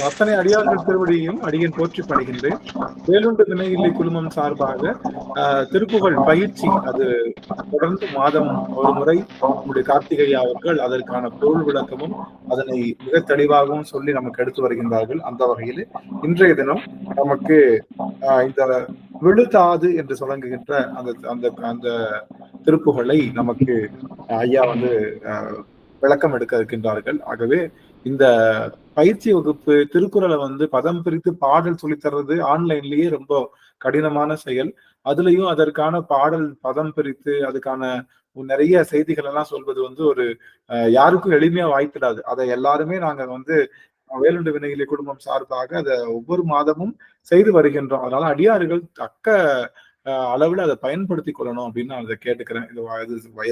அத்தனை அடியார்கள் திருவடியையும் அடியன் போற்றி பணிகின்றேன். வேலுண்டு வினையில்லை குழுமம் சார்பாக திருப்புகழ் பயிற்சி அது தொடர்ந்து மாதம் ஒரு முறை நம்முடைய கார்த்திகையா அவர்கள் அதற்கான பொருள் விளக்கமும் அதனை மிக தெளிவாகவும் சொல்லி நமக்கு எடுத்து வருகின்றார்கள். அந்த வகையில் இன்றைய தினம் நமக்கு இந்த விழுதாது என்று தொடங்குகின்ற அந்த அந்த அந்த திருப்புகளை நமக்கு ஐயா வந்து விளக்கம் எடுக்க இருக்கின்றார்கள். ஆகவே இந்த பயிற்சி வகுப்பு திருக்குறளை வந்து பதம் பிரித்து பாடல் சொல்லித்தர்றது ஆன்லைன்லயே ரொம்ப கடினமான செயல். அதுலயும் அதற்கான பாடல் பதம் பிரித்து அதுக்கான நிறைய செய்திகள் எல்லாம் சொல்வது வந்து ஒரு யாருக்கும் எளிமையா வாய்ப்பிடாது. அதை எல்லாருமே நாங்க வந்து வேலுண்டு வினையிலே குடும்பம் சார்பாக அதை ஒவ்வொரு மாதமும் செய்து வருகின்றோம். அதனால அடியார்கள் தக்க அளவுல அதை பயன்படுத்தி கொள்ளணும் அப்படின்னு நான் அதை கேட்டுக்கிறேன். இது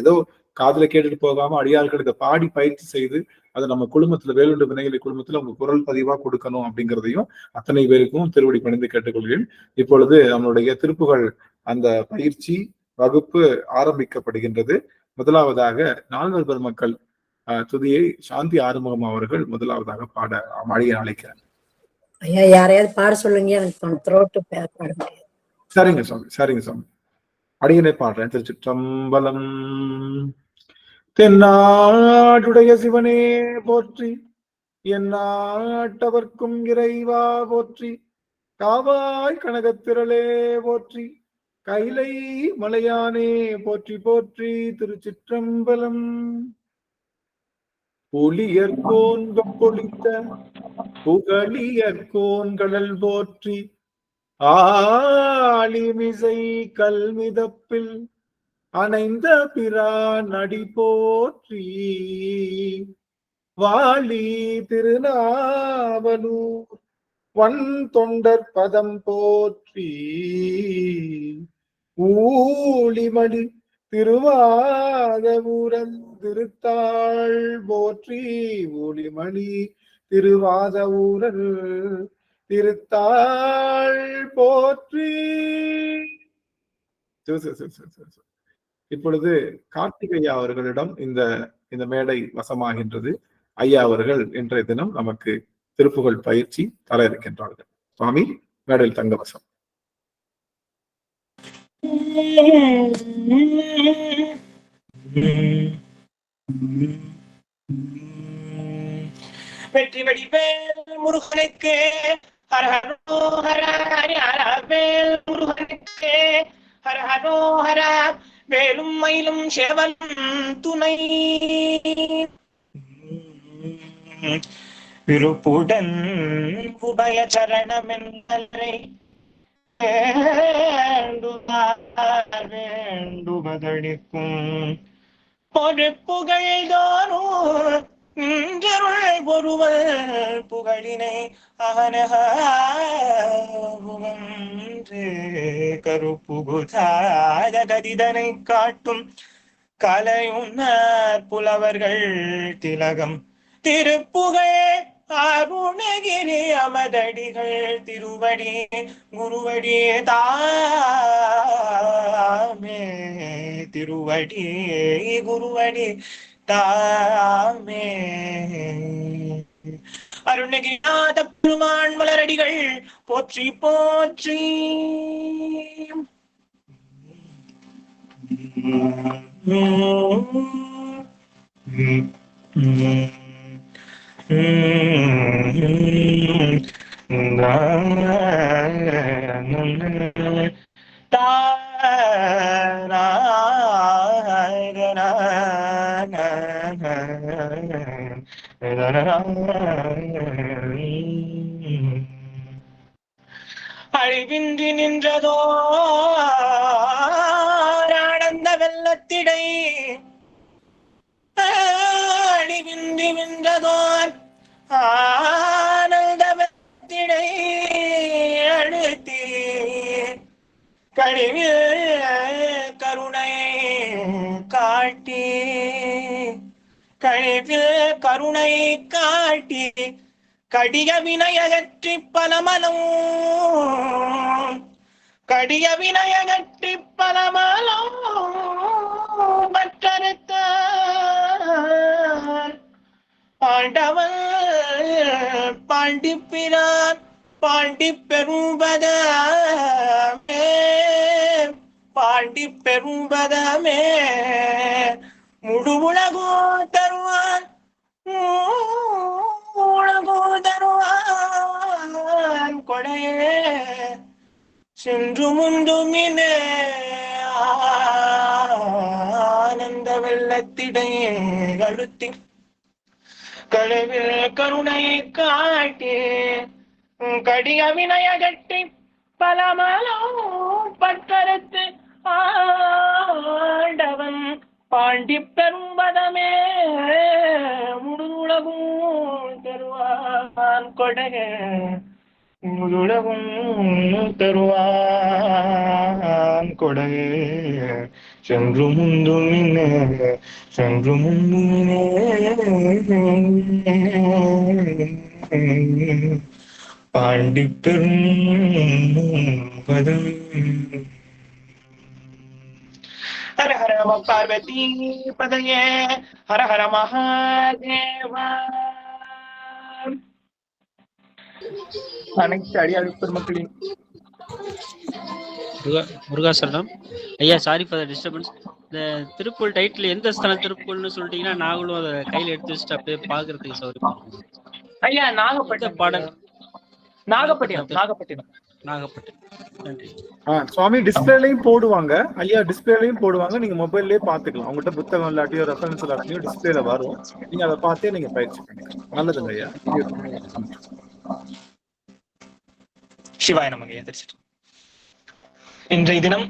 ஏதோ காதுல கேட்டுட்டு போகாம அடியார்கள் இதை பாடி பயிற்சி செய்து அதை நம்ம குழுமத்துல வேலுண்டு வினைகளை குழுமத்துல உங்க குரல் பதிவா கொடுக்கணும் அப்படிங்கிறதையும் அத்தனை பேருக்கும் திருவடி பணிந்து கேட்டுக்கொள்கிறேன். இப்பொழுது நம்மளுடைய திருப்புகழ் அந்த பயிற்சி வகுப்பு ஆரம்பிக்கப்படுகின்றது. முதலாவதாக நால்வர் பெருமக்கள் துதியை சாந்தி ஆறுமுகம் அவர்கள் முதலாவதாக பாட அடியேன் அழைக்கிறேன். ஐயா யாரையாவது பாட சொல்லுங்க, எனக்கு த்ரோட் பாட முடியாது. சரிங்க சுவாமி, சரிங்க சுவாமி, அடியனை பாடுறேன். திருச்சிற்றம்பலம். தென்னாடுடைய சிவனே போற்றி, எந்நாட்டவர்க்கும் இறைவா போற்றி, காவாய் கனகத்திரளே போற்றி, கைலை மலையானே போற்றி போற்றி. திருச்சிற்றம்பலம். புலியர்கோன் பொழித்த புகழியர்கோன் கடல் போற்றி, ஆலிமிசை கல்மிதப்பில் அணைந்த பிரான் அடி போற்றி, வாலி திருநாவலூர் வன் தொண்டர் பதம் போற்றி, ஊழிமணி திருவாதவூரன் திருத்தாள் போற்றி, ஊழிமணி திருவாதவூரன் திருத்தாள் போற்றி. இப்பொழுது கார்த்திகையா அவர்களிடம் இந்த மேடை வசமாகின்றது. ஐயா அவர்கள் இன்றைய தினம் நமக்கு திருப்புகழ் பயிற்சி தர இருக்கின்றார்கள். சுவாமி, மேடையில் தங்க வசம். வெற்றி வடிவேல் முருகனுக்கு ஹரஹரோஹரவேல் முருகனுக்கு ஹரஹரோஹர, வேலும் மயிலும் சேவலும் துணை, விருப்புடன் உபய சரணமென்றே வேண்டுவதளிக்கும் ஒரு புகழ்தோறும் ஒருவர் புகழினை அகனகே கருப்புகுதாத கதிதனை காட்டும் கலையுணர் புலவர்கள் திலகம் திருப்புகழ் அருணகிரி அமதடிகள் திருவடி குருவடி தாமே, திருவடி குருவடி தாமே. அருணகிரிநாத பெருமான் மலரடிகள் போற்றி போற்றி. அழிவின்றி நின்றதோ ஆனந்த வெள்ளத்திடை, அழிவின்றி நின்றதோர் ஆனந்த வெள்ளத்திடை அழுத்தி கழிவில் கருணை காட்டி, கழிவில் கருணை காட்டி கடிய வினையகற்றி பலமலம், கடிய வினையகற்றி பலமலம் மற்றறுத்த ஆண்டவன் பாண்டிப்பிரான் பாண்டி பெரும்பதமே பாண்டி பெரும்பதமே முழு உலகோ தருவான் உலகோ தருவான் கொடையே சென்று முந்துமினே ஆனந்த வெள்ளத்திடையே அழுத்தி கழுவில் கருணை காட்டி கடிய வினயகட்டி பலமலோ பற்கருத்து ஆண்டவன் பாண்டி பெரும்பதமே முழுலகும் தருவான் கொடைய முழுலகும் தருவான் கொடைய சென்று முந்துமினே சென்று முந்துமினே பாண்டி பெரும்பதம். ஹர ஹர நம பார்வதி பதையே ஹர ஹர மகாதேவா. அனைத்து அடியார் பெருமக்களின் முருகாசரணம் ஐயா. Sorry for the disturbance. இந்த திருப்பூர் டைட்டில் எந்த ஸ்தல திருப்பூர்னு சொல்லிட்டீங்கன்னா நாங்களும் அதை கையில் எடுத்து வச்சுட்டு அப்படியே பாக்குறதுக்கு சௌகரியம். ஐயா நாகப்பட்டினம் பாடல் நாகப்பட்டினம் நாகப்பட்டினம் நாகப்பட்டினம். நன்றி. சுவாமி டிஸ்பிளேலையும் போடுவாங்க ஐயா, டிஸ்பிளேலையும் போடுவாங்க. நீங்க மொபைல்லே பாத்துக்கலாம். உங்ககிட்ட புத்தகம் இல்லாட்டியோ ரெஃபரன்ஸ் இல்லாட்டியோ டிஸ்பிளேல வரும். நீங்க அதை பார்த்தே நீங்க பயிற்சி பண்ணிக்கலாம். நல்லதுங்க ஐயா. சிவாய நமக. இன்றைய தினம்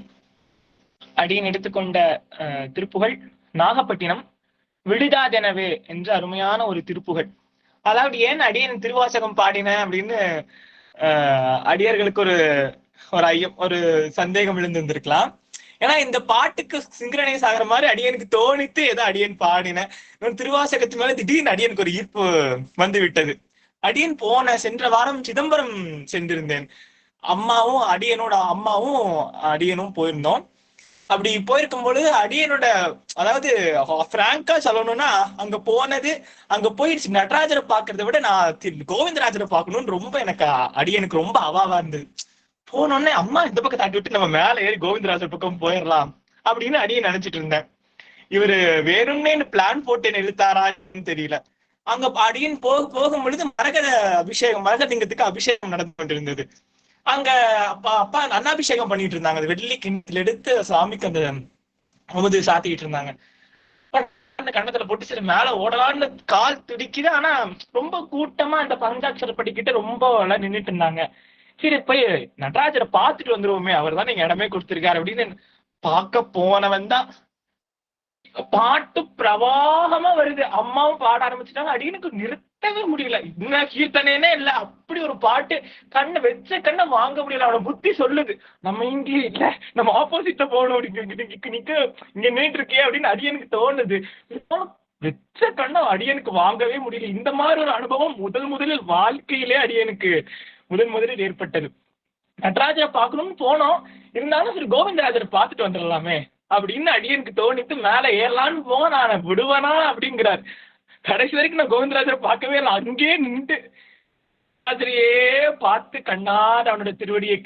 அடியன் எடுத்துக்கொண்ட திருப்புகழ் நாகப்பட்டினம் விடுதாதெனவே என்ற அருமையான ஒரு திருப்புகழ். அதாவது ஏன் அடியன் திருவாசகம் பாடின அப்படின்னு அடியர்களுக்கு ஒரு ஐயம் ஒரு சந்தேகம் விழுந்திருந்திருக்கலாம். ஏன்னா இந்த பாட்டுக்கு சிங்க்ரனைஸ் ஆகிற மாதிரி அடியனுக்கு தோணித்து ஏதோ அடியன் பாடின திருவாசகத்து மேல திடீர்னு அடியனுக்கு ஒரு ஈர்ப்பு வந்து விட்டது. அடியன் சென்ற வாரம் சிதம்பரம் சென்றிருந்தேன். அடியனோட அம்மாவும் அடியனும் போயிருந்தோம். அப்படி போயிருக்கும் பொழுது அடியனோட, அதாவது பிராங்கா சொல்லணும்னா, அங்க போய் நடராஜரை பாக்குறத விட நான் கோவிந்தராஜரை பார்க்கணும்னு ரொம்ப அடியனுக்கு ரொம்ப அவாவா இருந்தது. போனோடனே அம்மா இந்த பக்கம் தாட்டி விட்டு நம்ம மேல ஏறி கோவிந்தராஜர் பக்கம் போயிடலாம் அப்படின்னு அடியன் நினைச்சிட்டு இருந்தேன். இவரு வேணும்னே பிளான் போட்டு இழுத்தாரான்னு தெரியல. அங்க அடியன் போகும் பொழுது மரகலிங்கத்துக்கு அபிஷேகம் நடந்து கொண்டிருந்தது. அங்க அப்பா அன்னாபிஷேகம் பண்ணிட்டு இருந்தாங்க. அந்த வெள்ளி கிணத்துல எடுத்து சாமிக்கு அந்த அமுது சாத்திக்கிட்டு இருந்தாங்க. அந்த கண்ணத்துல போட்டு சரி மேல ஓடலான்னு கால் துடிக்குது. ஆனா ரொம்ப கூட்டமா அந்த பஞ்சாட்சர படிக்கிட்டு ரொம்ப எல்லாம் நின்றுட்டு இருந்தாங்க. சரி போய் நடராஜரை பார்த்துட்டு வந்துருவோமே, அவர் தான் நீங்க இடமே கொடுத்திருக்காரு அப்படின்னு பார்க்க போனவன் தான் பாட்டு பிரவாகமா வருது. அம்மாவும் பாட ஆரம்பிச்சுட்டாங்க. அடியனுக்கு நிறுத்தவே முடியல. இன்னும் கீர்த்தனே இல்ல, அப்படி ஒரு பாட்டு. கண்ணை வாங்க முடியல. அவன புத்தி சொல்லுது நம்ம இங்க இல்ல, நம்ம ஆப்போசிட்ல போகணும். இங்க நின்றுட்டு இருக்கே அப்படின்னு அடியனுக்கு தோணுது. வெச்ச கண்ணை அடியனுக்கு வாங்கவே முடியல. இந்த மாதிரி ஒரு அனுபவம் முதலில் வாழ்க்கையிலே அடியனுக்கு முதலில் ஏற்பட்டது. நடராஜரை பார்க்கணும்னு போனோம். இருந்தாலும் சரி கோவிந்தராஜரை பார்த்துட்டு வந்துடலாமே அப்படின்னு அடியனுக்கு தோணித்து மேல ஏறலான்னு போன விடுவனா அப்படிங்கிறார். கடைசி வரைக்கும் நான் கோவிந்தராஜரை பார்க்கவே இல்லை. அங்கேயே நின்று ராஜரையே பார்த்து கண்ணாத அவனுடைய திருவடியை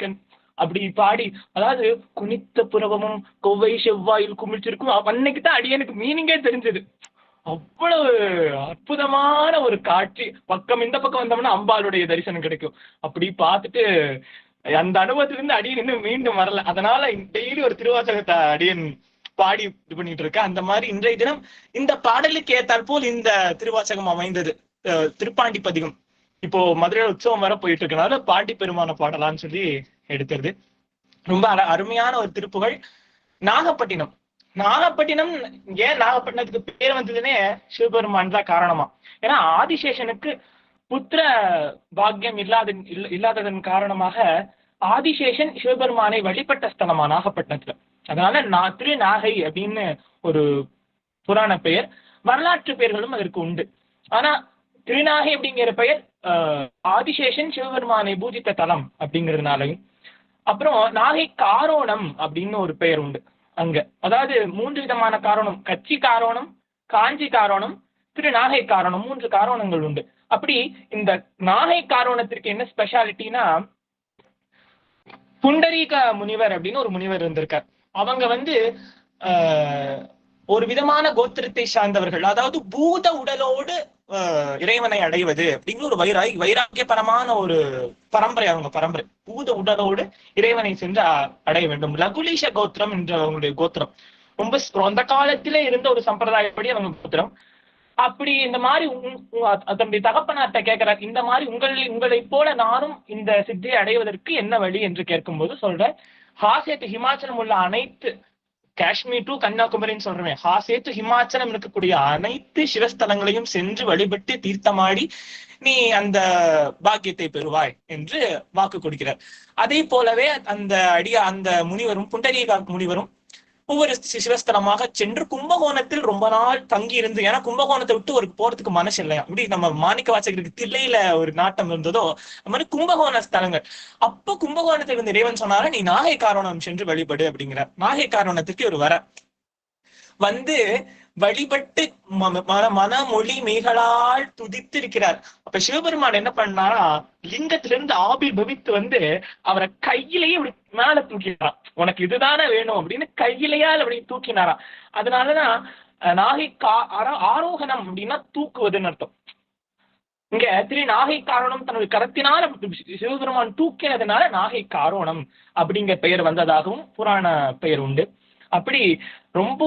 அப்படி பாடி, அதாவது குனித்த புறவமும் கொவ்வை செவ்வாயில் குமிழ்ச்சிருக்கும். அன்னைக்கு தான் அடியனுக்கு மீனிங்கே தெரிஞ்சது. அவ்வளவு அற்புதமான ஒரு காட்சி. இந்த பக்கம் வந்தோம்னா அம்பாளுடைய தரிசனம் கிடைக்கும். அப்படி பார்த்துட்டு அந்த அனுபவத்திலிருந்து அடியன் இன்னும் மீண்டும் வரல. அதனால டெய்லி ஒரு திருவாசகத்தை அடியன் பாடி இது பண்ணிட்டு இருக்கேன். அந்த மாதிரி இன்றைய தினம் இந்த பாடலுக்கு ஏற்றால் போல் இந்த திருவாசகம் அமைந்தது. திருப்பாண்டி பதிகம் இப்போ மதுரையில உற்சவம் வர போயிட்டு இருக்கனால பாண்டி பெருமான பாடலான்னு சொல்லி எடுக்கிறது. ரொம்ப அருமையான ஒரு திருப்புகழ். நாகப்பட்டினம் ஏன் நாகப்பட்டினத்துக்கு பேர் வந்ததுன்னே சிவபெருமான் தான் காரணமா. ஏன்னா ஆதிசேஷனுக்கு புத்திர பாக்கியம் இல்லாததன் காரணமாக ஆதிசேஷன் சிவபெருமானை வழிபட்ட ஸ்தலமா நாகப்பட்டினத்துல. அதனால திருநாகை அப்படின்னு ஒரு புராண பெயர், வரலாற்று பெயர்களும் அதற்கு உண்டு. ஆனா திருநாகை அப்படிங்கிற பெயர் ஆதிசேஷன் சிவபெருமானை பூஜித்த தலம் அப்படிங்கிறதுனாலையும், அப்புறம் நாகை காரோணம் அப்படின்னு ஒரு பெயர் உண்டு அங்க. அதாவது 3 விதமான காரணம்: கச்சி காரோணம், காஞ்சி காரோணம், திரு நாகை காரணம், 3 காரணங்கள் உண்டு. அப்படி இந்த நாகை காரணத்திற்கு என்ன ஸ்பெஷாலிட்டினா, புண்டரீக முனிவர் அப்படின்னு ஒரு முனிவர் இருந்திருக்கார். அவங்க ஒரு விதமான கோத்திரத்தை சார்ந்தவர்கள், அதாவது பூத உடலோடு இறைவனை அடைவது அப்படிங்கிற ஒரு வைராக்கியபரமான ஒரு பரம்பரை. அவங்க பரம்பரை பூத உடலோடு இறைவனை சென்று அடைய வேண்டும். லகுலீஷ கோத்திரம் என்ற அவங்களுடைய கோத்திரம் ரொம்ப அந்த காலத்திலே இருந்த ஒரு சம்பிரதாயப்படி அவங்க கோத்திரம். அப்படி இந்த மாதிரி தன்னுடைய தகப்பனார்ட்ட கேட்கிறார், இந்த மாதிரி உங்களை போல நானும் இந்த சித்தியை அடைவதற்கு என்ன வழி என்று கேட்கும்போது சொல்ற, ஹாசேத்து ஹிமாச்சலம் உள்ள அனைத்து, காஷ்மீர் டு கன்னியாகுமரின்னு சொல்றேன், ஹாசேத்து ஹிமாச்சலம் இருக்கக்கூடிய அனைத்து சிவஸ்தலங்களையும் சென்று வழிபட்டு தீர்த்தமாடி நீ அந்த பாக்கியத்தை பெறுவாய் என்று வாக்கு கொடுக்கிறார். அதே போலவே அந்த முனிவரும், புண்டரீக முனிவரும் ஒவ்வொரு சிவஸ்தலமாக சென்று கும்பகோணத்தில் ரொம்ப நாள் தங்கி இருந்து, ஏன்னா கும்பகோணத்தை விட்டு ஒரு போறதுக்கு மனசு இல்லையா, அப்படி நம்ம மாணிக்க வாசகருக்கு தில்லையில ஒரு நாட்டம் இருந்ததோ அது மாதிரி கும்பகோண ஸ்தலங்கள். அப்ப கும்பகோணத்தில் இருந்த இறைவன் சொன்னார, நீ நாகை காரணம் சென்று வழிபடு அப்படிங்கிறார். நாகை காரணத்திற்கு ஒரு வழிபட்டு மனமொழி மேகளால் துதித்து இருக்கிறார். அப்ப சிவபெருமான் என்ன பண்ணாரா, லிங்கத்திலிருந்து ஆபிர்பவித்து அவரை கையிலேயே இப்படி மேல தூக்கினாராம். உனக்கு இதுதானே வேணும் அப்படின்னு கையிலேயே அப்படி தூக்கினாராம். அதனாலதான் நாகை ஆரோகணம் அப்படின்னா தூக்குவதுன்னு அர்த்தம். இங்க திரு நாகை காரணம் தன்னுடைய கரத்தினால சிவபெருமான் தூக்கினதுனால நாகை காரணம் அப்படிங்கிற பெயர் வந்ததாகவும் புராண பெயர் உண்டு. அப்படி ரொம்ப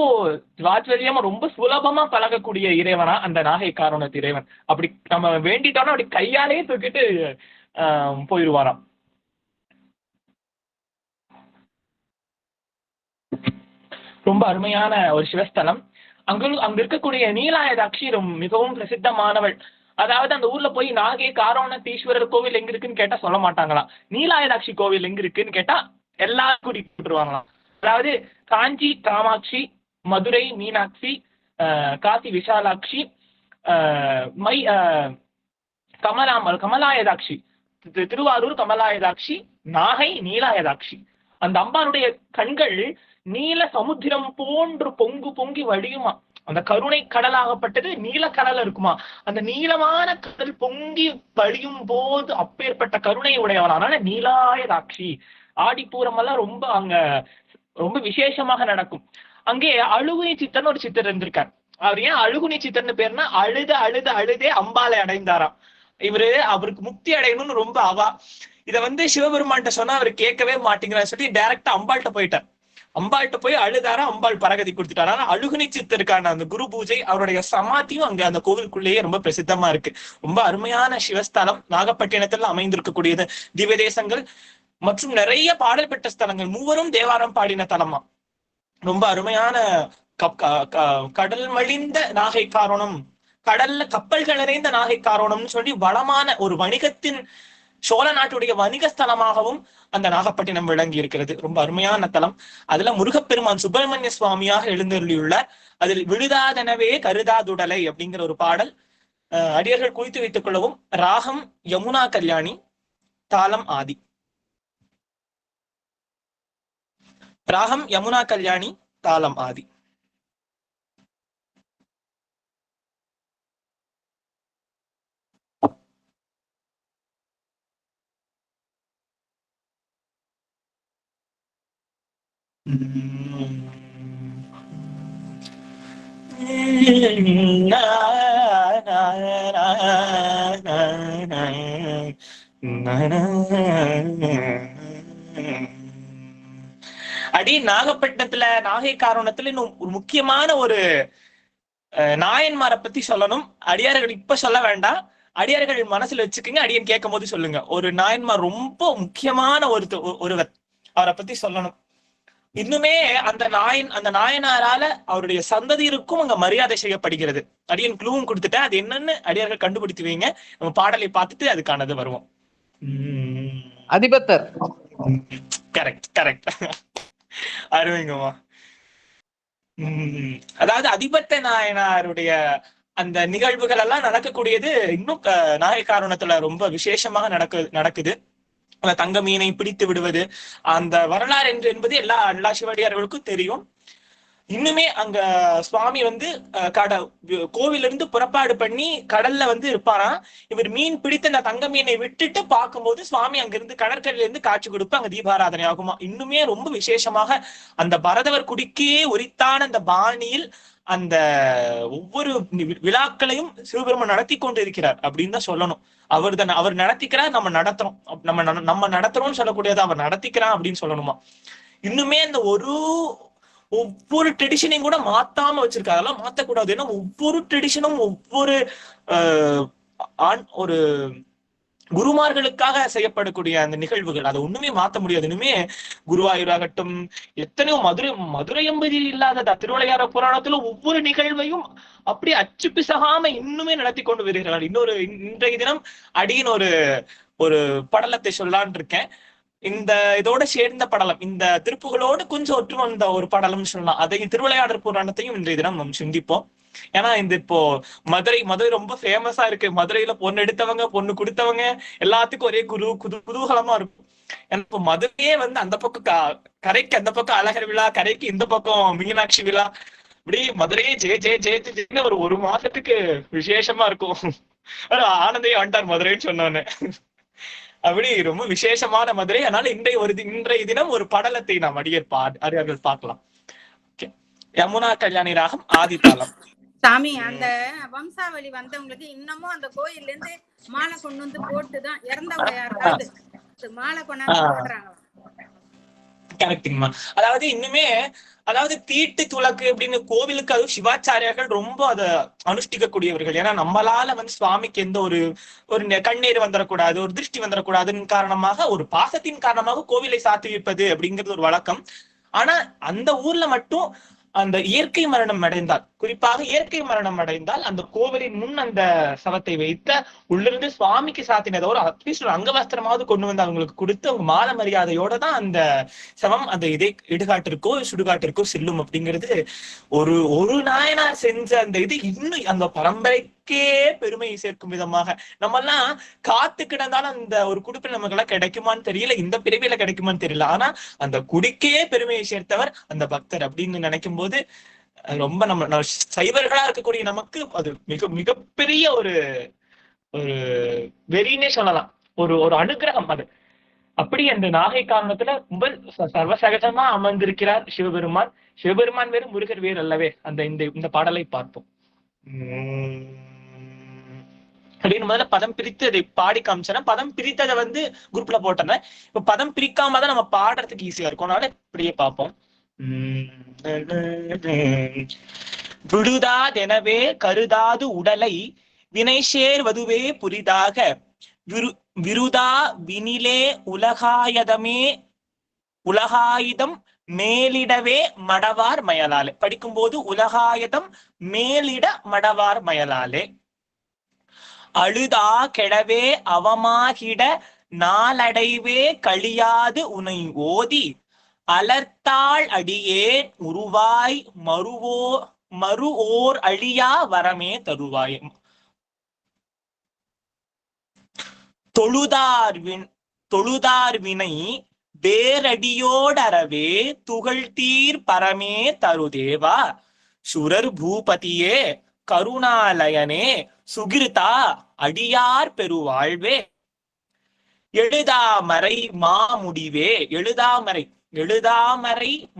வாத்சல்யமா ரொம்ப சுலபமா பழகக்கூடிய இறைவனா அந்த நாகை காரணத்து இறைவன். அப்படி நம்ம வேண்டிட்டோம்னா அப்படி கையாலேயே தூக்கிட்டு போயிடுவாராம். ரொம்ப அருமையான ஒரு சிவஸ்தலம். அங்க இருக்கக்கூடிய நீலாயதாட்சி மிகவும் பிரசித்தமானவள். அதாவது அந்த ஊர்ல போய் நாகை காரணத்தீஸ்வரர் கோவில் எங்க இருக்குன்னு கேட்டா சொல்ல மாட்டாங்களாம். நீலாயதாட்சி கோவில் எங்க இருக்குன்னு கேட்டா எல்லாரும் கூட்டிட்டு போட்டுருவாங்களாம். அதாவது காஞ்சி காமாட்சி, மதுரை மீனாட்சி, காசி விஷாலாட்சி, கமலாயதாட்சி, திருவாரூர் கமலாயதாட்சி, நாகை நீலாயதாட்சி. அந்த அம்பாளுடைய கண்கள் நீல சமுத்திரம் போன்று பொங்கி வடியுமா. அந்த கருணை கடலாகப்பட்டது நீல கடல் இருக்குமா. அந்த நீளமான கடல் பொங்கி வடியும் போது அப்பேற்பட்ட கருணை உடையவளான நீலாயதாட்சி. ஆடிப்பூரம் எல்லாம் ரொம்ப விசேஷமாக நடக்கும். அங்கே அழுகுனி சித்தர்னு ஒரு சித்தர் இருந்திருக்கார். அவர் ஏன் அழுகுனி சித்தர்னு பேர்னா, அழுதே அம்பாலை அடைந்தாராம். அவருக்கு முக்தி அடையணும்னு ரொம்ப இத சிவபெருமான்கிட்ட சொன்னா அவர் கேட்கவே மாட்டேங்கிறார் சொல்லி டைரக்டா அம்பாள்கிட்ட போயிட்டார். அம்பாள்கிட்ட போய் அழுதாரா, அம்பாள் பரகதி கொடுத்துட்டாரா. ஆனா அழுகுனி சித்தருக்கான அந்த குரு பூஜை, அவருடைய சமாதியும் அங்க அந்த கோவிலுக்குள்ளேயே ரொம்ப பிரசித்தமா இருக்கு. ரொம்ப அருமையான சிவஸ்தலம். நாகப்பட்டினத்துல அமைந்திருக்கக்கூடியது. திவ்ய தேசங்கள் மற்றும் நிறைய பாடல் பெற்ற ஸ்தலங்கள். மூவரும் தேவாரம் பாடின தலமா. ரொம்ப அருமையான கடல் மலிந்த நாகை காரணம், கடல்ல கப்பல்கள் நிறைந்த நாகை காரணம்னு சொல்லி வளமான ஒரு வணிகத்தின், சோழ நாட்டுடைய வணிக ஸ்தலமாகவும் அந்த நாகப்பட்டினம் விளங்கி இருக்கிறது. ரொம்ப அருமையான தலம். அதுல முருகப்பெருமான் சுப்பிரமணிய சுவாமியாக எழுந்தருளியுள்ள, அதில் விழுதாதெனவே கருதாதுடலை அப்படிங்கிற ஒரு பாடல் அடியர்கள் குறித்து வைத்துக் கொள்ளவும். ராகம் யமுனா கல்யாணி, தாளம் ஆதி. ராகம் யமுனா கல்யாணி, தாளம் ஆதி. அடி நாகப்பட்டினத்துல நாகை காரணத்துல இன்னும் ஒரு முக்கியமான ஒரு நாயன்மாரை பத்தி சொல்லணும். அடியார்கள் இப்ப சொல்ல வேண்டாம், அடியார்கள் மனசுல வச்சுக்கோங்க. அடியன் கேட்கும் போது சொல்லுங்க. ஒரு நாயன்மார் ரொம்ப முக்கியமான ஒருவர், அவரை பத்தி சொல்லணும். இன்னுமே அந்த நாயனாரால அவருடைய சந்ததியருக்கும் அங்க மரியாதை செய்யப்படுகிறது. அடியன் க்ளூவும் கொடுத்துட்டேன், அது என்னன்னு அடியார்கள் கண்டுபிடித்து வைங்க. நம்ம பாடலை பார்த்துட்டு அதுக்கானது வருவோம். அதிபத்தர். கரெக்ட் அருமைங்கம்மா. அதாவது அதிபத்த நாயனாருடைய அந்த நிகழ்வுகள் எல்லாம் நடக்கக்கூடியது இன்னும் நாகை காரணத்துல ரொம்ப விசேஷமாக நடக்குது. தங்க மீனை பிடித்து விடுவது, அந்த வரலாறு என்பது எல்லா சிவடியார்களுக்கும் தெரியும். இன்னுமே அங்க சுவாமி வந்து கோவில இருந்து புறப்பாடு பண்ணி கடல்ல வந்து இருப்பாராம். இவர் மீன் பிடித்த அந்த தங்க மீனை விட்டுட்டு பார்க்கும்போது சுவாமி அங்கிருந்து கடற்கரையில இருந்து காட்சி கொடுப்பு அங்க தீபாராதனை ஆகுமா. இன்னுமே ரொம்ப விசேஷமாக அந்த பரதவர் குடிக்கே உரித்தான அந்த பாணியில் அந்த ஒவ்வொரு விழாக்களையும் சிவபெருமான் நடத்தி கொண்டு இருக்கிறார் அப்படின்னு தான் சொல்லணும். அவர் நடத்திக்கிறார், நம்ம நடத்துறோம். நம்ம நடத்துறோம்னு சொல்லக்கூடியது அவர் நடத்திக்கிறான் அப்படின்னு சொல்லணுமா. இன்னுமே அந்த ஒவ்வொரு ட்ரெடிஷனையும் கூட மாத்தாம வச்சிருக்காங்க. அதெல்லாம் மாத்தக்கூடாது. ஏன்னா ஒவ்வொரு ட்ரெடிஷனும் ஒவ்வொரு ஒரு குருமார்களுக்காக செய்யப்படக்கூடிய அந்த நிகழ்வுகள் அதை ஒண்ணுமே மாத்த முடியாது. இன்னுமே குருவாயூராகட்டும், எத்தனையோ மதுரை எம்பதி இல்லாத திருவிளையாட புராணத்துல ஒவ்வொரு நிகழ்வையும் அப்படி அச்சு பிசகாம இன்னுமே நடத்தி கொண்டு வருகிறார். இன்றைய தினம் அடியின் ஒரு படலத்தை சொல்லான் இருக்கேன். இந்த இதோட சேர்ந்த படலம், இந்த திருப்புகளோடு கொஞ்சம் ஒற்று வந்த ஒரு படலம்னு சொல்லலாம். அதையும் திருவிளையாடற் புராணத்தையும் இன்றைய தினம் நம்ம சிந்திப்போம். ஏன்னா இப்போ மதுரை ரொம்ப ஃபேமஸா இருக்கு. மதுரையில பொண்ணு எடுத்தவங்க, பொண்ணு கொடுத்தவங்க எல்லாத்துக்கும் ஒரே குதூகலமா இருக்கும். ஏன்னா இப்போ மதுரையே வந்து அந்த பக்கம் கரைக்கு அந்த பக்கம் அழகர் விழா, கரைக்கு இந்த பக்கம் மீனாட்சி விழா, இப்படி மதுரையே ஜெய ஒரு மாசத்துக்கு விசேஷமா இருக்கும். ஆனந்தையே வந்துட்டார் மதுரைன்னு சொன்னோன்னு. அப்படி ரொம்ப விசேஷமான மதுரை. அதனால இன்றைய தினம் ஒரு படலத்தை நாம் அடியார்கள் பார்க்கலாம். யமுனா கல்யாணி ராகம் ஆதித்தாளம். சாமி, அந்த வம்சாவளி வந்தவங்களுக்கு இன்னமும் அந்த கோயில்ல இருந்து மாலை கொண்டு வந்து போட்டுதான் இறந்தவங்க யாருக்காவது மாலை கொண்டாந்து போடுறாங்க. கரெக்டுங்கம்மா. அதாவது இன்னுமே தீட்டு துளக்கு அப்படின்னு கோவிலுக்கு அதுவும் சிவாச்சாரியார்கள் ரொம்ப அதை அனுஷ்டிக்கக்கூடியவர்கள். ஏன்னா நம்மளால வந்து சுவாமிக்கு எந்த ஒரு கண்ணீர் வந்துடக்கூடாது, ஒரு திருஷ்டி வந்துடக்கூடாதுன்னு காரணமாக, ஒரு பாசத்தின் காரணமாக கோவிலை சாத்தி வைப்பது அப்படிங்கிறது ஒரு வழக்கம். ஆனா அந்த ஊர்ல மட்டும் அந்த இயற்கை மரணம் அடைந்தால், குறிப்பாக இயற்கை மரணம் அடைந்தால் அந்த கோவிலின் முன் அந்த சவத்தை வைத்த உள்ளிருந்து சுவாமிக்கு சாத்தினதோ ஒரு அட்லீஸ்ட் ஒரு அங்கவஸ்திரமாவது கொண்டு வந்து அவங்களுக்கு கொடுத்து அவங்க மான மரியாதையோட தான் அந்த சவம் அந்த இடுகாட்டிற்கோ சுடுகாட்டிற்கோ செல்லும். அப்படிங்கிறது ஒரு நாயனார் செஞ்ச அந்த இன்னும் அந்த பரம்பரைக்கே பெருமையை சேர்க்கும் விதமாக நம்ம எல்லாம் காத்து கிடந்தாலும் அந்த ஒரு குடிப்பில் நமக்கு எல்லாம் கிடைக்குமான்னு தெரியல, இந்த பிறவியில கிடைக்குமான்னு தெரியல. ஆனா அந்த குடிக்கே பெருமையை சேர்த்தவர் அந்த பக்தர் அப்படின்னு நினைக்கும் போது ரொம்ப நம்ம சைவர்களா இருக்கக்கூடிய நமக்கு அது மிகப்பெரிய ஒரு வெறினே சொல்லலாம், ஒரு அனுகிரகம் அது. அப்படி அந்த நாகை காரணத்துல ரொம்ப சர்வசகஜமா அமர்ந்திருக்கிறார் சிவபெருமான். சிவபெருமான் வேறு, முருகர் வேறு அல்லவே. இந்த பாடலை பார்ப்போம். அப்படின்னு முதல்ல பதம் பிரித்து அதை பாடி காமிச்சேன்னா, பதம் பிரித்ததை வந்து குரூப்ல போட்டேன். இப்ப பதம் பிரிக்காம தான் நம்ம பாடுறதுக்கு ஈஸியா இருக்கும். அதனால இப்படியே பார்ப்போம். விடுதாதெனவே கருதாது உடலை வினைசேர் வதுவே புரிதாக விருதா வினிலே உலகாயுதம் மேலிடவே மடவார் மயலாலே. படிக்கும்போது உலகாயுதம் மேலிட மடவார் மயலாலே. அழுதா கெடவே அவமாகிட நாளடைவே கழியாது உனை ஓதி அலர்த்தாள் அடியே உருவாய் மறு ஓர் அழியா வரமே தருவாய். தொழுதார் வினை வேரடியோடறவே துகள்தீர் பரமே தருதேவா சுரர் பூபதியே கருணாலயனே சுகிருதா அடியார் பெருவாழ்வே. எழுதாமறை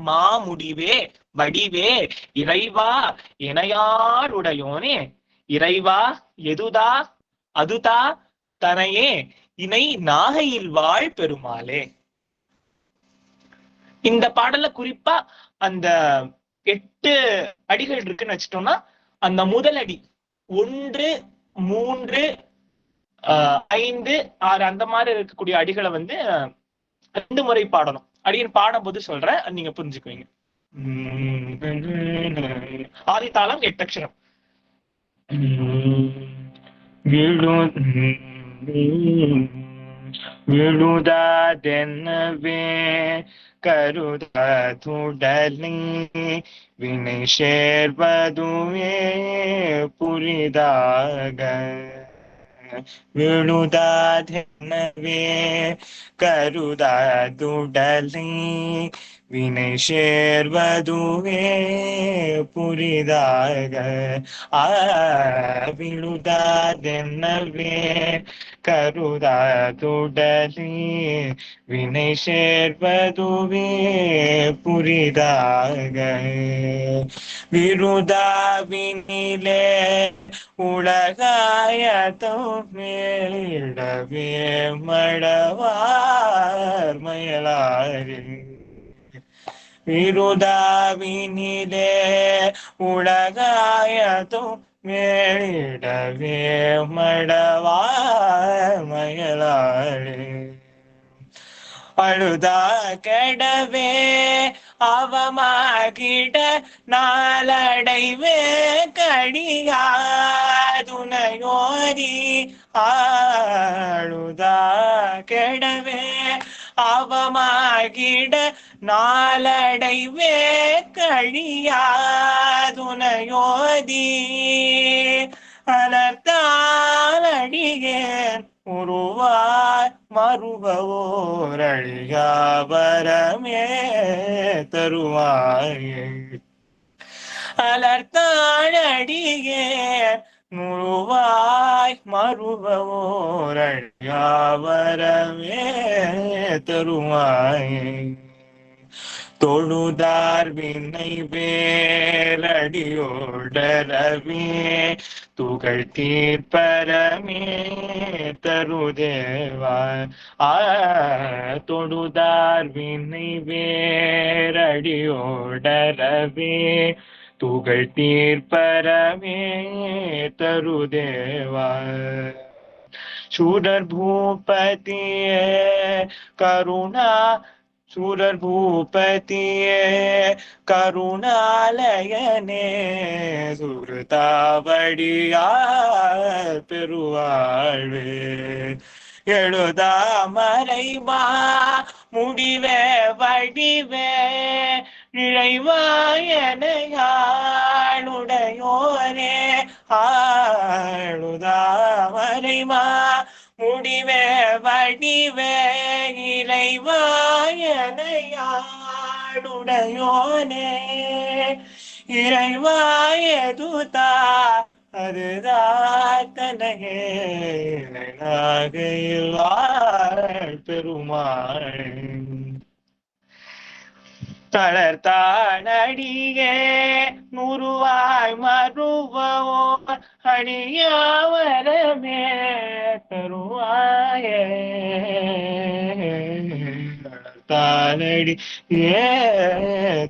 மாமுடிவே வடிவே இறைவா இணையாருடையோனே இறைவா எதுதா அதுதா தனையே இணை நாகையில் வாழ் பெருமாளே. இந்த பாடல குறிப்பா அந்த 8 அடிகள் இருக்குன்னு வச்சுட்டோம்னா, அந்த முதல் அடி 1, 3, 5, 6 அந்த மாதிரி இருக்கக்கூடிய அடிகளை வந்து 2 முறை பாடணும். அடியின் பாடும்போது சொல்றேன், நீங்க புரிஞ்சுக்குவீங்க. ஆதித்தாளம் 8 அக்ஷரம். விழுதாதெனவே கருதாதுடலை வினை சேர்வதுவே புரிதாக விழுதாதெனவே கருதாதுடலை வினை சேர்வதுவே புரிதாக விழுதாதெனவே கருதாதுடலை வினை சேர்வதுவே புரிதாக விருதாவினிலே உலகாயத்தம் மேலிடவே மடவார் மயலாரில் விருதாவினிலே உலகாயத்தம் மேலிடவே மடவார் மயலாரில் அழுதா கெடவே அவமாகிட நாளடைவே கடியாதுனையோரி அழுதா கெடவே அவமாகிட நாளடைவே கழியாதுனையோதி அனர்த்தாலடியேன் உருவாய் மறுபவோரழியாவரமே தருவாயே அலர்த்தாழடியேன் முழுவாய் மறுபவோரழியாவரமே தருவாயே தொழுதார் வினை வேலடியோடரவே துகள் தீர்ப்பரமே தருதேவா தொழுதார் வினை வேலடியோடரவே துகள் தீர்ப்பரமே தருதேவா சூரர் பூபதியே கருணா சூரர் பூபதியே கருணாலயனே சுருதாவடியார் பெருவாழ்வே எழுதாமறைமா முடிவே வடிவே இழைவாயனையாளுடையோரே ஆளுதாமறைமா முடிவே வடிவே இறைவாயனையாளுடையோனே இறைவாயதுதா அதுதாத்தனையே பெருமாள் தளர்த்தானடியே நுருவாய் மறுவோ அடியாவரமே தருவாயே தளர்த்தானடி ஏ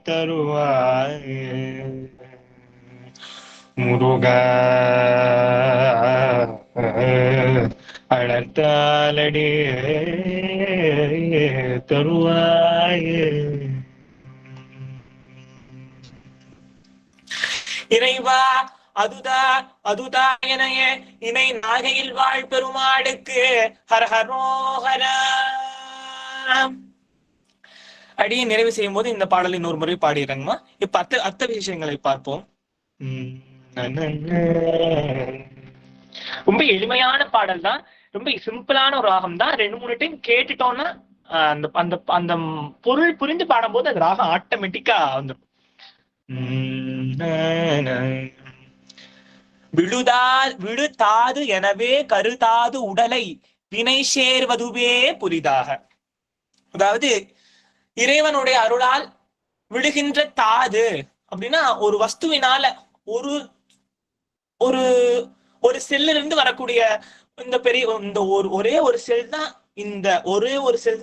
தருவாயே முருகா அளர்த்தாலடி தருவாயே இறைவா அதுதா எனையே இணை நாகையில் வாழ் பெருமாளுக்கு ஹரஹரோஹரா. அடியை நிறைவு செய்யும் போது இந்த பாடலை இன்னொரு முறை பாடிடுறேங்கம்மா. இப்ப அத்த விஷயங்களை பார்ப்போம். ரொம்ப எளிமையான பாடல் தான், ரொம்ப சிம்பிளான ஒரு ராகம் தான். 2-3 டைம் கேட்டுட்டோம்னா அந்த அந்த அந்த பொருள் புரிந்து பாடும்போது அது ராகம் ஆட்டோமேட்டிக்கா வந்துடும். விழுதாது எனவே கருதாது உடலை வினை சேர்வதுவே புரிதாக. அதாவது இறைவனுடைய அருளால் விழுகின்ற தாது அப்படின்னா ஒரு வஸ்துவினால ஒரு ஒரு ஒரு செல்ல இருந்து வரக்கூடிய இந்த பெரிய இந்த ஒரே ஒரு செல்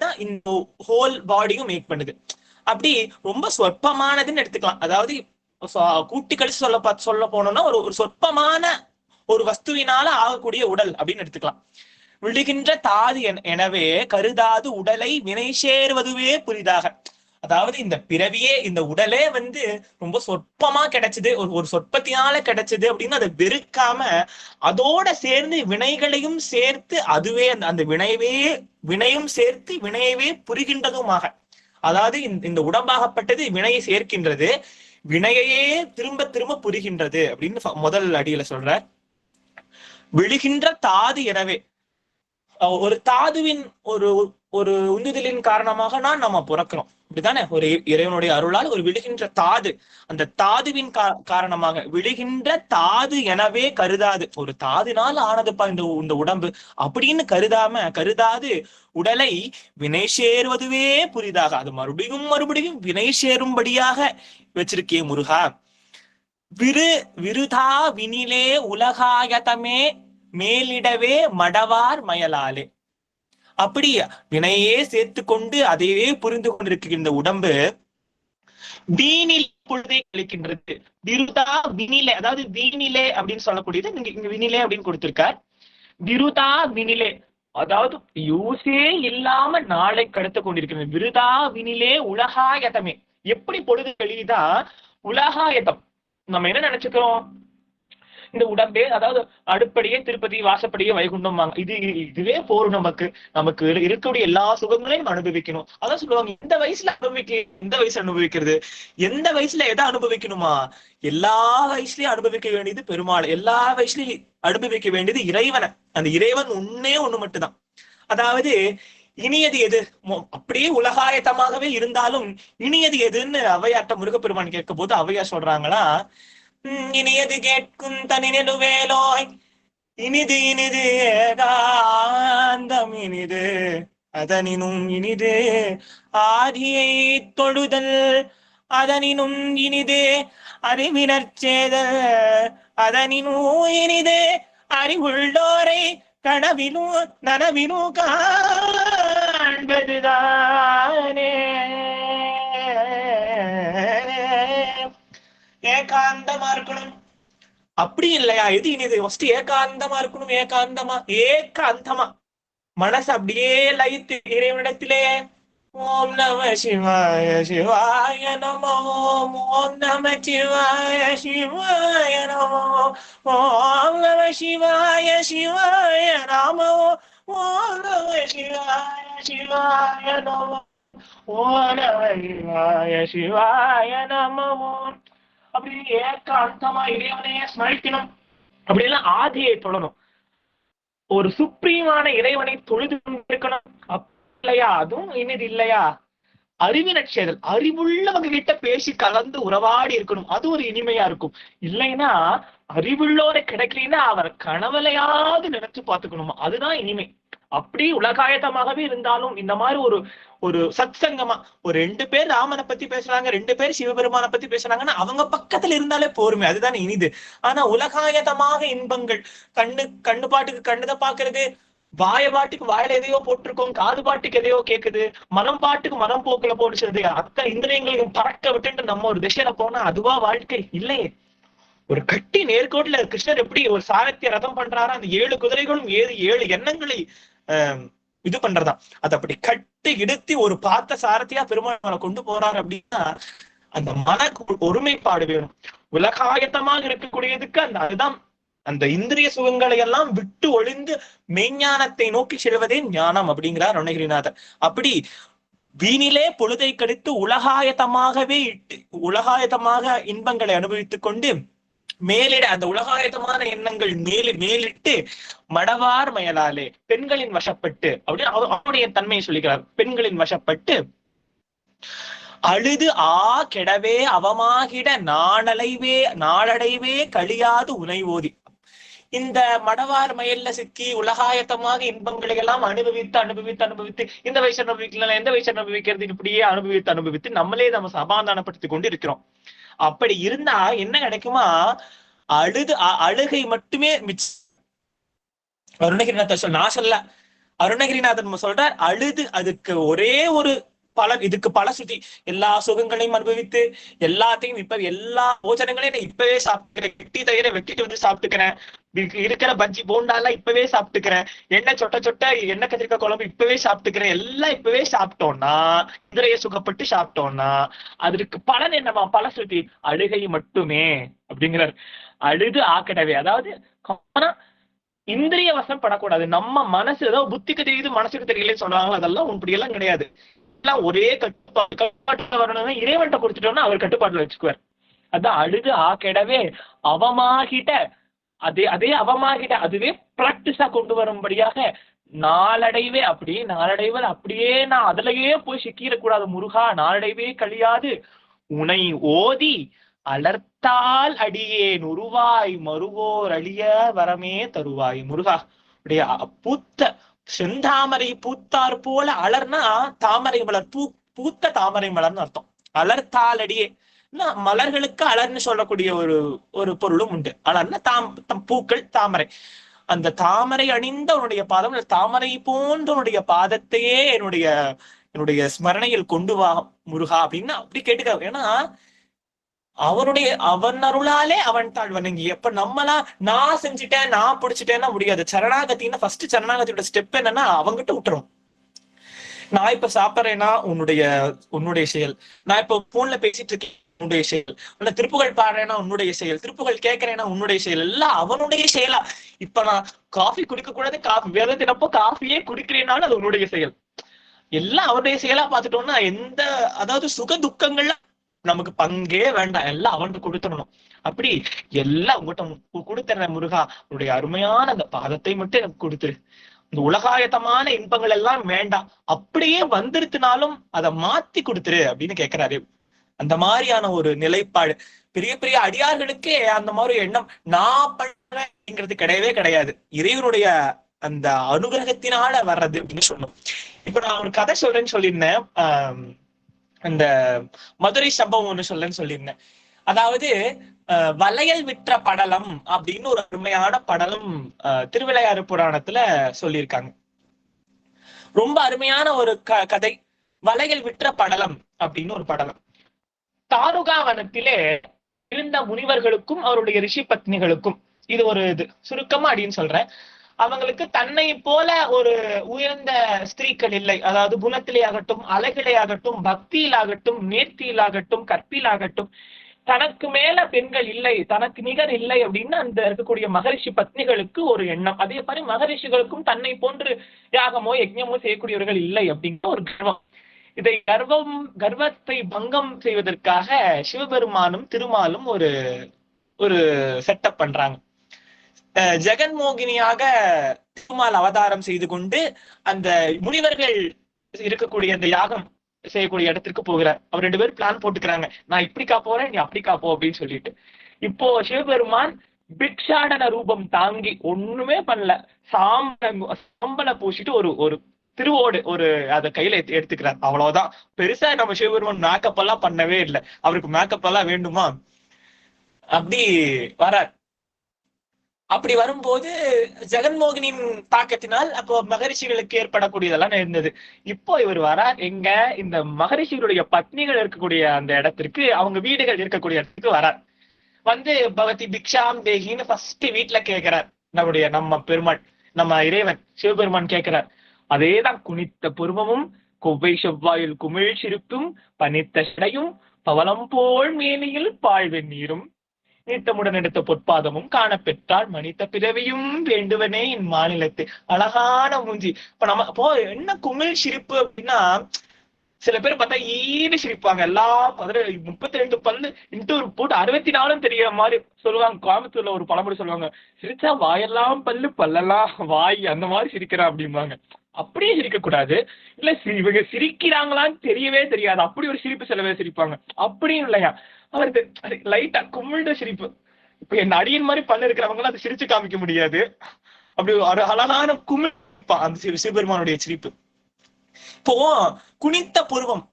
தான் இந்த ஹோல் பாடியும் மேக் பண்ணுது. அப்படி ரொம்ப சொற்பமானதுன்னு எடுத்துக்கலாம். அதாவது கூட்டி கழிச்சு சொல்ல போனோம்னா ஒரு சொற்பமான ஒரு வஸ்துவினால ஆகக்கூடிய உடல் அப்படின்னு எடுத்துக்கலாம். விழுகின்ற தாது எனவே கருதாது உடலை வினை சேர்வதுவே புரிதாக. அதாவது இந்த பிறவியே இந்த உடலே ரொம்ப சொற்பமா கிடைச்சது, ஒரு சொற்பத்தினால கிடைச்சது அப்படின்னு அதை வெறுக்காம அதோட சேர்ந்து வினைகளையும் சேர்த்து அதுவே அந்த வினையும் சேர்த்து வினையவே புரிகின்றதுமாக. அதாவது இந்த உடம்பாகப்பட்டது வினையை சேர்க்கின்றது, வினையையே திரும்ப திரும்ப புரிகின்றது அப்படின்னு முதல் அடியில சொல்ற. விழுகின்ற தாது எனவே ஒரு தாதுவின் ஒரு ஒரு உந்துதலின் காரணமாக நம்ம பிறக்கிறோம், இப்படித்தானே? ஒரு இறைவனுடைய அருளால் ஒரு விழுகின்ற தாது, அந்த தாதுவின் காரணமாக விழுகின்ற தாது எனவே கருதாது, ஒரு தாதுனால் ஆனதுப்பா இந்த உடம்பு அப்படின்னு கருதாது உடலை வினை சேருவதுவே புரிதாக, அது மறுபடியும் வினை சேரும்படியாக வச்சிருக்கே முருகா. விருதா வினிலே உலகாயதமே மேலிடவே மடவார் மயலாலே. அப்படி வினையே சேர்த்து கொண்டு அதையே புரிந்து கொண்டிருக்கின்ற உடம்பு வீணில் பொழுதை கழிக்கின்றது. விருதா வினிலே, அதாவது வீணிலே அப்படின்னு சொல்லக்கூடியது இங்க வினிலே அப்படின்னு கொடுத்திருக்கார். விருதா வினிலே, அதாவது யூஸே இல்லாம நாளை கடத்து கொண்டிருக்கிறது. விருதா வினிலே உலகாயதமே, எப்படி பொழுது கழியுதா? உலகாயதம், நம்ம என்ன நினைச்சுக்கிறோம்? இந்த உடம்பே, அதாவது அடுப்படியே திருப்பதி, வாசப்படியே வைகுண்டம், இதுவே போரும், நமக்கு இருக்கக்கூடிய எல்லா சுகங்களையும் அனுபவிக்கணும். அதான் சொல்லுவாங்க, இந்த வயசுல அனுபவிக்கிறது, எந்த வயசுல எதை அனுபவிக்கணுமா? எல்லா வயசுலயும் அனுபவிக்க வேண்டியது பெருமாள், எல்லா வயசுலயும் அனுபவிக்க வேண்டியது இறைவனை. அந்த இறைவன் ஒண்ணு மட்டும்தான். அதாவது இனியது எது? அப்படியே உலகாயத்தமாகவே இருந்தாலும் இனியது எதுன்னு அவையாட்ட முருகப்பெருமான் கேட்கும் போது அவையார் சொல்றாங்களா, இனியது கேட்கும் தனிநெடுவேலோய், இனிது ஏகாந்தம் இனிது, அதனினும் இனிது ஆதியை தொழுதல், அதனினும் இனிது அறிவினர்ச்சேதல், அதனினும் இனிது அறிவுள்ளோரை கனவிலும் நனவிலும் காண்பதுதானே. ஏகாந்தமா இருக்கணும், அப்படி இல்லையா? எது இனிது? ஃபர்ஸ்ட் ஏகாந்தமா இருக்கணும். ஏகாந்தமா மனசு அப்படியே லயித்து இறைவனிடத்திலே ஓம் நம சிவாய சிவாய நமோ, ஓம் நம சிவாய சிவாய நமோ, ஓம் நம சிவாய சிவாய நமோ, ஓம் நம சிவாய சிவாய நமோ, ஓம் நம சிவாய சிவாய நமோ. அப்படி ஏகாந்தமா இறைவனையே ஸ்மரிக்கணும். அப்படி எல்லாம் ஆதியை தொழணும், ஒரு சுப்ரீமான இறைவனை தொழுது இருக்கணும். இல்லையா? அதுவும் இனிது இல்லையா? அறிவினற்சேதல், அறிவுள்ளவங்க கிட்ட பேசி கலந்து உறவாடி இருக்கணும், அது ஒரு இனிமையா இருக்கும். இல்லைன்னா அறிவுள்ளோரை கிடைக்கலன்னா அவர் கனவுலையாவது நினைச்சு பார்த்துக்கணுமா, அதுதான் இனிமை. அப்படி உலகாயத்தமாகவே இருந்தாலும் இந்த மாதிரி ஒரு சத்சங்கமா ஒரு 2 பேர் ராமனை பத்தி பேசுறாங்க, 2 பேர் சிவபெருமானை பத்தி பேசுறாங்கன்னா அவங்க பக்கத்துல இருந்தாலே போருமே, அதுதான் இனிது. ஆனா உலகாயத்தமாக இன்பங்கள், கண்ணு பாட்டுக்கு கண்ணுதான் பாக்குறது, வாய பாட்டுக்கு வாயில எதையோ போட்டிருக்கோம், காது பாட்டுக்கு எதையோ கேக்குது, மனம் பாட்டுக்கு மனம் போக்குல போடுச்சது, அத்தனை இந்திரியங்களையும் பறக்க விட்டுட்டு நம்ம ஒரு திசையில போனா அதுவா வாழ்க்கை இல்லையே. ஒரு கட்டி நேர்கோட்டுல கிருஷ்ணர் எப்படி ஒரு சாரத்திய ரதம் பண்றாரா, அந்த 7 குதிரைகளும் 7 எண்ணங்களை இது பண்றதாம். அது அப்படி கட்டி இடுத்தி ஒரு பார்த்த சாரத்தியா பெருமாளை கொண்டு போறாரு அப்படின்னா அந்த மன ஒருமைப்பாடு வேணும். உலகாயத்தமாக இருக்கக்கூடியதுக்கு அதுதான் அந்த இந்திரிய சுகங்களை எல்லாம் விட்டு ஒளிந்து மெய்ஞானத்தை நோக்கி செல்வதே ஞானம் அப்படிங்கிறார் அருணகிரிநாதர். அப்படி வீணிலே பொழுதை கழித்து உலகாயத்தமாக இன்பங்களை அனுபவித்துக் கொண்டு மேலிட அந்த உலகாயத்தமான எண்ணங்கள் மேலிட்டு மடவார் மயலாலே பெண்களின் வசப்பட்டு அப்படின்னு அவருடைய தன்மையை சொல்லிக்கிறார். பெண்களின் வசப்பட்டு அழுது கெடவே அவமாகிட நாளடைவே கழியாது உனைவோதி. இந்த மடவார் மயல்ல சிக்கி உலகாயத்தமாக இன்பங்களை எல்லாம் அனுபவித்து இந்த வயசு அனுபவிக்கலாம், எந்த வயசு அனுபவிக்கிறது, இப்படியே அனுபவித்து நம்ம சமாதானப்படுத்திக் கொண்டு இருக்கிறோம். அப்படி இருந்தா என்ன கிடைக்குமா? அழுகை மட்டுமே அருணகிரிநாதர் நான் சொல்ல, அருணகிரிநாதன் சொல்றார், அழுது அதுக்கு ஒரே ஒரு இதுக்கு பல சுத்தி எல்லா சுகங்களையும் அனுபவித்து எல்லாத்தையும் எல்லா போஜனங்களையும் இப்பவே சாப்பிட்டுக்கிறேன், வெட்டி தயிரை வெட்டிட்டு வந்து சாப்பிட்டுக்கிறேன், இருக்கிற பஜ்ஜி போண்டாலாம் இப்பவே சாப்பிட்டுக்கிறேன், எண்ணெய் சொட்ட எண்ணெய் கத்திரிக்காய் குழம்பு இப்பவே சாப்பிட்டுக்கிறேன், எல்லாம் இப்பவே சாப்பிட்டோம்னா இதிரைய சுகப்பட்டு சாப்பிட்டோம்னா அதற்கு பலன் என்னமா? பல சுத்தி அழுகை மட்டுமே அப்படிங்கிறார். அழுது ஆக்கடவே, அதாவது இந்திரிய வசம் படக்கூடாது. நம்ம மனசு ஏதாவது புத்திக்கு தெரியுது மனசுக்கு தெரியலன்னு சொல்றாங்களோ அதெல்லாம் இப்படி எல்லாம் கிடையாது. எல்லாம் ஒரே கட்டுப்பாட்டு வரணும்னா இறைவன்ட்ட கொடுத்துட்டோம்னா அவர் கட்டுப்பாட்டுல வச்சுக்குவார். அதான் அழுது ஆக்கெடவே அவமாகிட்ட அதே அவமாகிட்ட அதுவே பிராக்டிஸா கொண்டு வரும்படியாக நாளடைவில் அப்படியே நான் அதுலயே போய் சிக்கிடக்கூடாது முருகா, நாளடைவே கழியாது உனை ஓதி அலர்த்தால் அடியேன் உருவாய் மறுவோர் அழிய வரமே தருவாய். முருகா உடைய பூத்த செந்தாமரை பூத்தார் போல, அலர்னா தாமரை மலர், பூத்த தாமரை மலர்னு அர்த்தம். அலர்த்தால் அடியே மலர்களுக்கு அலர்னு சொல்லக்கூடிய ஒரு பொருளும் உண்டு. அலர்னா பூக்கள் தாமரை. அந்த தாமரை அணிந்த உன்னுடைய பாதம், தாமரை போன்ற உன்னுடைய பாதத்தையே என்னுடைய ஸ்மரணையில் கொண்டு வா முருகா அப்படின்னு அப்படி கேட்டுக்க. ஏன்னா அவன் அருளாலே அவன் தாழ் வணங்கி. எப்ப நம்மளா நான் செஞ்சுட்டேன் நான் பிடிச்சிட்டேன்னா முடியாது. சரணாகத்தின்னா ஃபர்ஸ்ட் சரணாகத்தியோட ஸ்டெப் என்னன்னா அவங்கிட்ட விட்டுரும். நான் இப்ப சாப்பிட்றேன்னா உன்னுடைய செயல், நான் இப்ப போன்ல பேசிட்டு இருக்கேன் உன்னுடைய செயல், உன்ன திருப்புகள் பாடுறேன்னா உன்னுடைய செயல், திருப்புகள் கேட்கறேன்னா உன்னுடைய செயல், எல்லாம் அவனுடைய செயலா. இப்ப நான் காஃபி குடிக்க கூடாது, வேதத்தினப்போ காஃபியே குடிக்கிறேன்னாலும் அது உன்னுடைய செயல். எல்லாம் அவனுடைய செயலா பார்த்துட்டோம்னா அதாவது சுக துக்கங்கள்ல நமக்கு பங்கே வேண்டாம், எல்லாம் அவனுக்கு கொடுத்துடணும். அப்படி எல்லாம் உங்கள்கிட்ட கொடுத்துற முருகா, உன்னுடைய அருமையான அந்த பாதத்தை மட்டும் எனக்கு கொடுத்துரு. இந்த உலகாயத்தமான இன்பங்கள் எல்லாம் வேண்டாம், அப்படியே வந்துருத்துனாலும் அதை மாத்தி கொடுத்துரு அப்படின்னு கேட்கிறாரு. அந்த மாதிரியான ஒரு நிலைப்பாடு பெரிய பெரிய அடியார்களுக்கே அந்த மாதிரி எண்ணம் நான் பண்றேங்கிறது கிடையவே கிடையாது. இறைவனுடைய அந்த அனுகிரகத்தினால வர்றது அப்படின்னு சொன்னோம். இப்ப நான் ஒரு கதை சொல்றேன்னு சொல்லியிருந்தேன், அந்த மதுரை சம்பவம் ஒண்ணு சொல்றேன்னு சொல்லியிருந்தேன். அதாவது வளையல் விற்ற படலம் அப்படின்னு ஒரு அருமையான படலம் திருவிளையாறு புராணத்துல சொல்லியிருக்காங்க. ரொம்ப அருமையான ஒரு கதை, வளையல் விற்ற படலம் அப்படின்னு ஒரு படலம். தாருகாவனத்திலே இருந்த முனிவர்களுக்கும் அவருடைய ரிஷி பத்னிகளுக்கும், இது ஒரு சுருக்கமா அப்படின்னு சொல்றேன், அவங்களுக்கு தன்னை போல ஒரு உயர்ந்த ஸ்திரீகள் இல்லை. அதாவது குணத்திலே ஆகட்டும், அழகிலே ஆகட்டும், பக்தியிலாகட்டும், நேர்த்தியிலாகட்டும், கற்பிலாகட்டும் தனக்கு மேல பெண்கள் இல்லை, தனக்கு நிகர் இல்லை அப்படின்னு அந்த இருக்கக்கூடிய மகரிஷி பத்னிகளுக்கு ஒரு எண்ணம். அதே மாதிரி மகரிஷிகளுக்கும் தன்னை போன்று யாகமோ யஜ்ஞமோ செய்யக்கூடியவர்கள் இல்லை அப்படிங்கிற ஒரு கர்வம். இதை கர்வத்தை பங்கம் செய்வதற்காக சிவபெருமானும் திருமாலும் ஒரு செட்டப் பண்றாங்க. ஜெகன்மோகினியாக திருமால் அவதாரம் செய்து கொண்டு அந்த முனிவர்கள் இருக்கக்கூடிய அந்த யாகம் செய்யக்கூடிய இடத்திற்கு போகிறார். அவர் 2 பேரும் பிளான் போட்டுக்கிறாங்க, நான் இப்படி காப்போறேன், நீ அப்படி காப்போ அப்படின்னு சொல்லிட்டு. இப்போ சிவபெருமான் பிக்ஷாடன ரூபம் தாங்கி ஒண்ணுமே பண்ணல, சாம்பலை பூசிட்டு ஒரு திருவோடு அத கையில எடுத்துக்கிறார். அவ்வளவுதான். பெருசா நம்ம சிவபெருமான் மேக்கப் எல்லாம் பண்ணவே இல்லை. அவருக்கு மேக்கப் எல்லாம் வேண்டுமா? அப்படி வரார். அப்படி வரும்போது ஜெகன்மோகினின் தாக்கத்தினால் அப்போ மகரிஷிகளுக்கு ஏற்படக்கூடியதெல்லாம் இருந்தது. இப்போ இவர் வரார் எங்க, இந்த மகரிஷிகளுடைய பத்னிகள் இருக்கக்கூடிய அந்த இடத்திற்கு, அவங்க வீடுகள் இருக்கக்கூடிய இடத்துக்கு வரார். வந்து பகவதி பிக்ஷாம் தேகின்னு ஃபர்ஸ்ட் வீட்டுல கேட்கிறார். நம்ம பெருமாள், நம்ம இறைவன் சிவபெருமான் கேட்கிறார். அதேதான், குனித்த புருவமும் கொவ்வை செவ்வாயில் குமிழ் சிரிப்பும் பனித்த சிடையும் பவளம் போல் மேனியில் பாழ்வெண் நீரும் நீட்டமுடன் எடுத்த பொற்பாதமும் காணப்பெற்றால் மனித பிறவியும் வேண்டுவனே என் மாநிலத்தை. அழகான மூஞ்சி. இப்ப நம்ம என்ன குமிழ் சிரிப்பு அப்படின்னா, சில பேர் பார்த்தா ஈடு சிரிப்பாங்க, எல்லா 32 பல்லு இன்ட்டு ஒரு போட்டு 64 தெரியற மாதிரி சொல்லுவாங்க. கோயம்புத்தூர்ல ஒரு பழமொழி சொல்லுவாங்க, சிரிச்சா வாயெல்லாம் பல்லு பல்லெல்லாம் வாய், அந்த மாதிரி சிரிக்கிறா அப்படிம்பாங்க. அப்படியே சிரிக்க கூடாது. இல்ல இவங்க சிரிக்கிறாங்களான்னு தெரியவே தெரியாது, அப்படி ஒரு சிரிப்பு சில பேர் சிரிப்பாங்க. அப்படியும் இல்லையா, அவருக்கு லைட்டா குமிழ்ந்த சிரிப்பு. இப்ப என் அடியன் மாதிரி பல்லு இருக்கிறவங்களாம் அதை சிரிச்சு காமிக்க முடியாது. அப்படி ஒரு அழகான குமிழ் அந்த சிவபெருமானுடைய சிரிப்பு. இப்போ குனித்த புருவம்,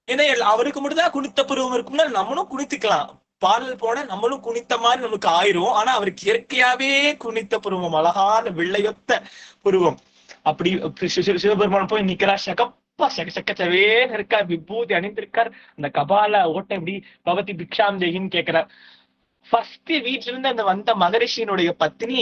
ஏன்னா அவருக்கு மட்டும்தான் குனித்த புருவம் இருக்கும்னா நம்மளும் குனித்துக்கலாம். பாடல் போன நம்மளும் குனித்த மாதிரி நமக்கு ஆயிரும். ஆனா அவருக்கு இயற்கையாவே குனித்த புருவம், அழகான வெள்ளையொத்த புருவம். அப்படி சிவபெருமான் போய் நிக்கிறா, சக்கச்சவே இருக்கார், விபூதி அணிந்திருக்கார், அந்த கபால ஓட்ட எப்படி பகவதி பிக்ஷாம் தேகின்னு கேட்கிறார். ஃபர்ஸ்ட் வீட்டுல இருந்து அந்த வந்த மகரிஷியினுடைய பத்னி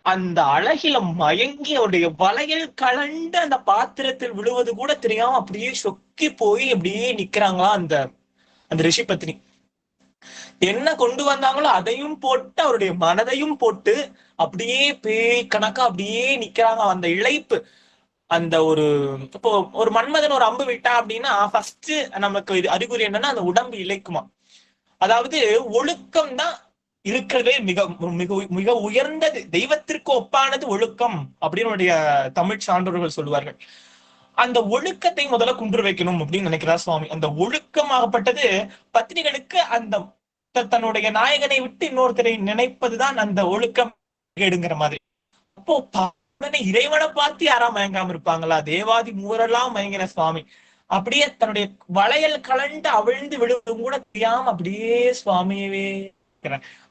அந்த அழகில மயங்கி அவருடைய வளையல் கலண்ட அந்த பாத்திரத்தில் விழுவது கூட தெரியாம அப்படியே சொக்கி போய் அப்படியே நிக்கிறாங்களா அந்த ரிஷி பத்னி. என்ன கொண்டு வந்தாங்களோ அதையும் போட்டு அவருடைய மனதையும் போட்டு அப்படியே பேய் கணக்கா அப்படியே நிக்கிறாங்க. அந்த இழைப்பு, அந்த இப்போ ஒரு மன்மதன் ஒரு அம்பு விட்டா அப்படின்னா ஃபர்ஸ்ட் நமக்கு அறிகுறி என்னன்னா அந்த உடம்பு இழைக்குமா. அதாவது ஒழுக்கம் தான் இருக்கிறதே மிக மிக மிக உயர்ந்தது, தெய்வத்திற்கு ஒப்பானது ஒழுக்கம் அப்படின்னு தமிழ் சான்றோர்கள் சொல்லுவார்கள். அந்த ஒழுக்கத்தை முதல்ல குன்று வைக்கணும் அப்படின்னு நினைக்கிறார் சுவாமி. அந்த ஒழுக்கமாகப்பட்டது பத்னிகளுக்கு அந்த தன்னுடைய நாயகனை விட்டு இன்னொருத்தரை நினைப்பதுதான் அந்த ஒழுக்கம் எடுங்கிற மாதிரி. அப்போ இறைவனை பார்த்து யாரா மயங்காம இருப்பாங்களா? தேவாதி மூவரெல்லாம் மயங்கின சுவாமி அப்படியே தன்னுடைய வளையல் கலண்டு அவிழ்ந்து விழுவதும் கூட தெரியாம அப்படியே சுவாமியவே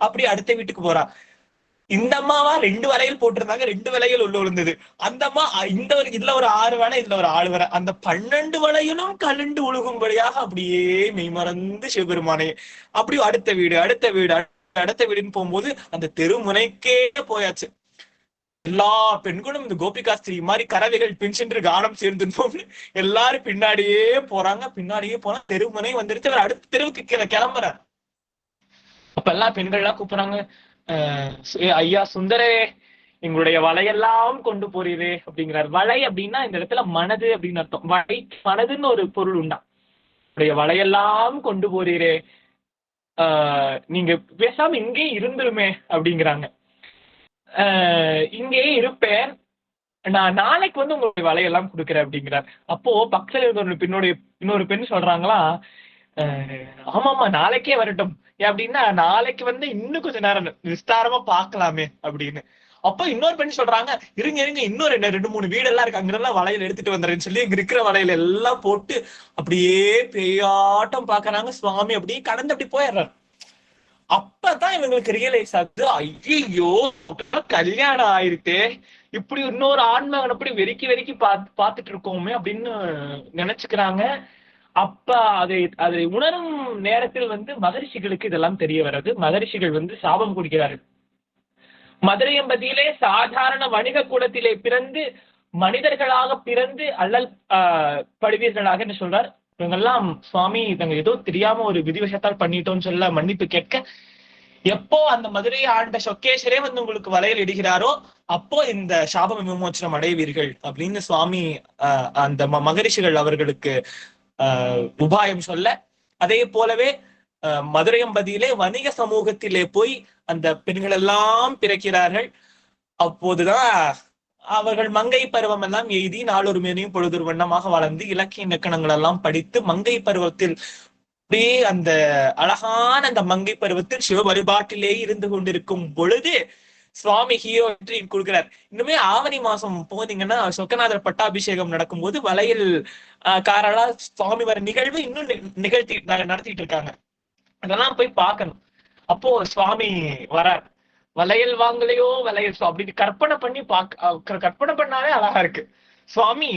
அப்படியே அடுத்த வீட்டுக்கு போறா. இந்த அம்மாவா 2 வளையல் போட்டிருந்தாங்க, 2 வளையல் உள்ள விழுந்தது. அந்த அம்மா இதுல ஒரு 6 வலை, இதுல ஒரு 6 வரை, அந்த 12 வளையலும் கலண்டு உழுகும்படியாக அப்படியே மெய்மறந்து சிவபெருமானே அப்படி அடுத்த வீடு அடுத்த வீடு அடுத்த வீடுன்னு போகும்போது அந்த தெருமுனைக்கே போயாச்சு. எல்லா பெண்களும் இந்த கோபிகாஸ்திரி மாதிரி கறவைகள் பின்சென்று கானம் சேர்ந்து எல்லாரும் பின்னாடியே போறாங்க. பின்னாடியே போனா தெருமுனை வந்துருச்சு. அவர் அடுத்த தெருவுக்கு கிளம்புறார். அப்ப எல்லா பெண்கள்லாம் கூப்பிடுறாங்க, ஐயா சுந்தரே, எங்களுடைய வலையெல்லாம் கொண்டு போறீரே அப்படிங்கிறார். வலை அப்படின்னா இந்த இடத்துல மனது அப்படின்னு அர்த்தம். வலை மனதுன்னு ஒரு பொருள் உண்டா. வலையெல்லாம் கொண்டு போறீரே, நீங்க பேசாம இங்கே இருந்துருமே அப்படிங்கிறாங்க. இங்கேயே இருப்பேன், நான் நாளைக்கு வந்து உங்களுடைய வலையெல்லாம் கொடுக்குறேன் அப்படிங்கிறார். அப்போ பக்கத்துல இன்னொரு பெண் சொல்றாங்களா, ஆமாமா நாளைக்கே வரட்டும் அப்படின்னா, நாளைக்கு வந்து இன்னும் கொஞ்ச நேரம் விஸ்தாரமா பாக்கலாமே அப்படின்னு. அப்ப இன்னொரு பெண் சொல்றாங்க, இருங்க இன்னொரு 2-3 வீடெல்லாம் இருக்கு, அங்கெல்லாம் வளையல் எடுத்துட்டு வந்துறேன்னு சொல்லி இங்க இருக்கிற வளையல் எல்லாம் போட்டு அப்படியே பேயாட்டம் பாக்குறாங்க. சுவாமி அப்படியே கடந்து அப்படி போயிடுறாரு. அப்பதான் இவங்களுக்கு ரியலைஸ் ஆகுது, ஐயோ கல்யாணம் ஆயிருக்கு, இப்படி இன்னொரு ஆண்மகன் அப்படி வெறிக்கி பார்த்துட்டு இருக்கோமே அப்படின்னு நினைச்சுக்கிறாங்க. அப்ப அதை உணரும் நேரத்தில் வந்து மகரிஷிகளுக்கு இதெல்லாம் தெரிய வர்றது. மகரிஷிகள் வந்து சாபம் கொடுக்கிறார்கள். மதுரையம்பதியிலே சாதாரண வணிக குலத்திலே பிறந்து மனிதர்களாக பிறந்து அல்லல் படுவீர்களாக என்று சொல்றார். இவங்கெல்லாம் சுவாமி இவங்க ஏதோ தெரியாம ஒரு விதிவசத்தால் பண்ணிட்டோம்னு சொல்ல மன்னிப்பு கேட்க, எப்போ அந்த மதுரையை ஆண்ட சொக்கேஸ்வரே வந்து உங்களுக்கு வளையல் இடுகிறாரோ அப்போ இந்த சாப விமோச்சனம் அடைவீர்கள் அப்படின்னு சுவாமி அந்த மகரிஷிகள் அவர்களுக்கு உபாயம் சொல்ல, அதே போலவே மதுரையம்பதியிலே வணிக சமூகத்திலே போய் அந்த பெண்கள் எல்லாம் பிறக்கிறார்கள். அப்போதுதான் அவர்கள் மங்கை பருவம் எல்லாம் எய்தி நாளொரு மேனியும் பொழுதொரு வண்ணமாக வளர்ந்து இலக்கிய இலக்கணங்கள் எல்லாம் படித்து மங்கை பருவத்தில் அப்படியே அந்த அழகான அந்த மங்கை பருவத்தில் சிவ வழிபாட்டிலே இருந்து கொண்டிருக்கும் பொழுது சுவாமி ஹீரோ என்ட்ரி கொடுக்கிறார். இன்னுமே ஆவணி மாசம் போனீங்கன்னா சொக்கநாதர் பட்டாபிஷேகம் நடக்கும்போது வளையல் காரலா சுவாமி வர நிகழ்வு இன்னும் நடத்திட்டு இருக்காங்க. அதெல்லாம் போய் பார்க்கணும். அப்போ சுவாமி வரார். வளையல் வாங்கலையோ வளையல் அப்படின்னு கற்பனை பண்ணாலே அழகா இருக்கு. சுவாமி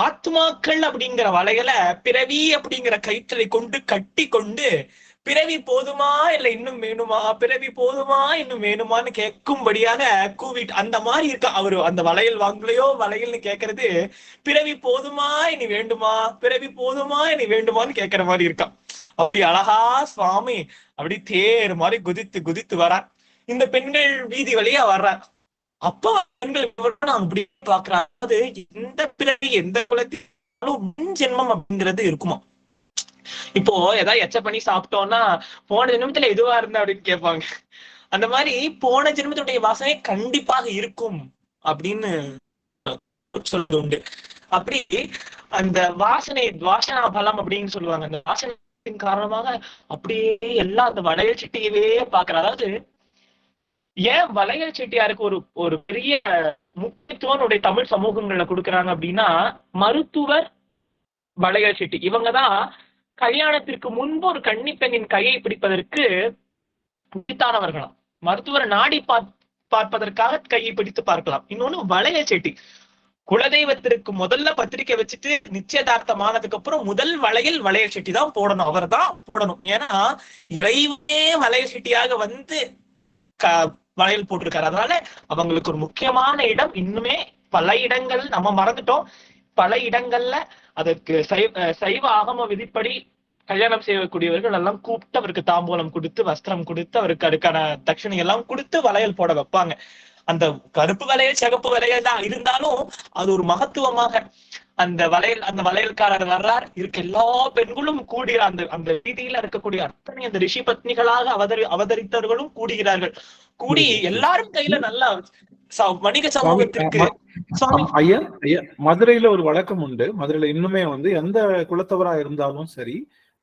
ஆத்மாக்கள் அப்படிங்கிற வளையலை பிறவி அப்படிங்கிற கயிற்றை கொண்டு கட்டி கொண்டு, பிறவி போதுமா இல்ல இன்னும் வேணுமா, பிறவி போதுமா இன்னும் வேணுமான்னு கேட்கும்படியாக கூவிட்டு அந்த மாதிரி இருக்கா. அவரு அந்த வளையல் வாங்கலையோ வளையல்னு கேட்கறது பிறவி போதுமா இனி வேண்டுமா, பிறவி போதுமா இனி வேண்டுமான்னு கேட்கற மாதிரி இருக்கான். அப்படி அழகா சுவாமி அப்படி தேர் மாதிரி குதித்து வரார். இந்த பெண்கள் வீதி வழியா வர்றார். அப்ப பெண்கள் அப்படி பாக்குறாங்க, அது எந்த பிறவி எந்த குலத்திலும் முன் ஜென்மம் அப்படிங்கிறது இருக்குமா. இப்போ ஏதாவது எச்ச பண்ணி சாப்பிட்டோம்னா போன ஜென்மத்துல எதுவா இருந்தா அப்படின்னு கேட்பாங்க. அந்த மாதிரி போன ஜென்மத்துடைய வாசனை கண்டிப்பாக இருக்கும் அப்படின்னு சொல்றது உண்டு. அப்படி அந்த வாசனா பலம் அப்படின்னு சொல்லுவாங்க. அந்த வாசனையின் காரணமாக அப்படியே எல்லாம் அந்த வளையல் சிட்டியவே பாக்குற. அதாவது ஏன் வளையல் செட்டியாருக்கு ஒரு பெரிய முக்கியத்துவம் தமிழ் சமூகங்கள்ல கொடுக்குறாங்க அப்படின்னா, மருத்துவர் வளையல் செட்டி இவங்கதான் கல்யாணத்திற்கு முன்பு ஒரு கன்னி பெண்ணின் கையை பிடிப்பதற்கு பிடித்தானவர்களாம். மருத்துவரை நாடி பார்ப்பதற்காக கையை பிடித்து பார்க்கலாம். இன்னொன்னு வளையல் செட்டி, குலதெய்வத்திற்கு முதல்ல பத்திரிக்கை வச்சுட்டு நிச்சயதார்த்தம் ஆனதுக்கு அப்புறம் முதல் வளையல் செட்டி தான் போடணும். அவர் தான் போடணும். ஏன்னா இறைவனே வளையல் செட்டியாக வந்து வளையல் போட்டிருக்காரு. அதனால அவங்களுக்கு ஒரு முக்கியமான இடம். இன்னுமே பல இடங்கள் நம்ம மறந்துட்டோம். பல இடங்கள்ல அதற்கு சைவ ஆகம விதிப்படி கல்யாணம் செய்யக்கூடியவர்கள் எல்லாம் கூப்பிட்டு அவருக்கு தாம்பூலம் கொடுத்து வஸ்திரம் கொடுத்து அவருக்கு அதுக்கான தட்சணை எல்லாம் கொடுத்து வளையல் போட வைப்பாங்க. அந்த கருப்பு வளையல் சிகப்பு வளையல் தான் இருந்தாலும் அது ஒரு மகத்துவமாக அந்த வளையல்காரர் வர்றார், இருக்க எல்லா பெண்களும் கூடுகிற அந்த அந்த வீதியில இருக்கக்கூடிய அத்தனை அந்த ரிஷி பத்னிகளாக அவதரித்தவர்களும் கூடுகிறார்கள். கூடி எல்லாரும் கையில நல்லா வணிக சமூகத்திற்கு ஐயா மதுரையில ஒரு வழக்கம் உண்டு. மதுரையில இன்னுமே வந்து எந்த குலத்தவரா இருந்தாலும் சரி,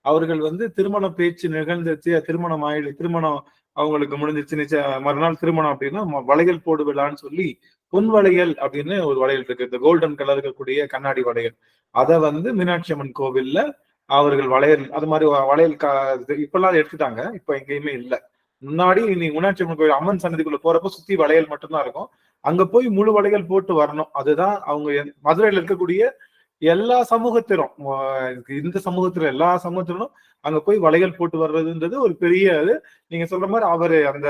அவர்கள் வந்து திருமண பேச்சு நிகழ்ந்துச்சு, திருமணம் அவங்களுக்கு முடிஞ்சிச்சு, மறுநாள் திருமணம் அப்படின்னா வளையல் போடு விழான்னு சொல்லி பொன் வளையல் அப்படின்னு ஒரு வளையல் இருக்கு, இந்த கோல்டன் கலர் இருக்கக்கூடிய கண்ணாடி வளையல். அத வந்து மீனாட்சி அம்மன் கோவில்ல அவர்கள் வளையல் அது மாதிரி வளையல் இப்பெல்லாம் எடுத்துட்டாங்க, இப்ப எங்கேயுமே இல்ல. முன்னாடி நீ மீனாட்சி அம்மன் கோவில் அம்மன் சன்னதிக்குள்ள போறப்ப சுத்தி வளையல் மட்டும்தான் இருக்கும். அங்க போய் முழு வளையல் போட்டு வரணும். அதுதான் அவங்க மதுரையில இருக்கக்கூடிய எல்லா சமூகத்திலும், இந்த சமூகத்துல எல்லா சமூகத்திலும் அங்க போய் வளையல் போட்டு வர்றதுன்றது ஒரு பெரிய இது. நீங்க சொல்ற மாதிரி அவரு அந்த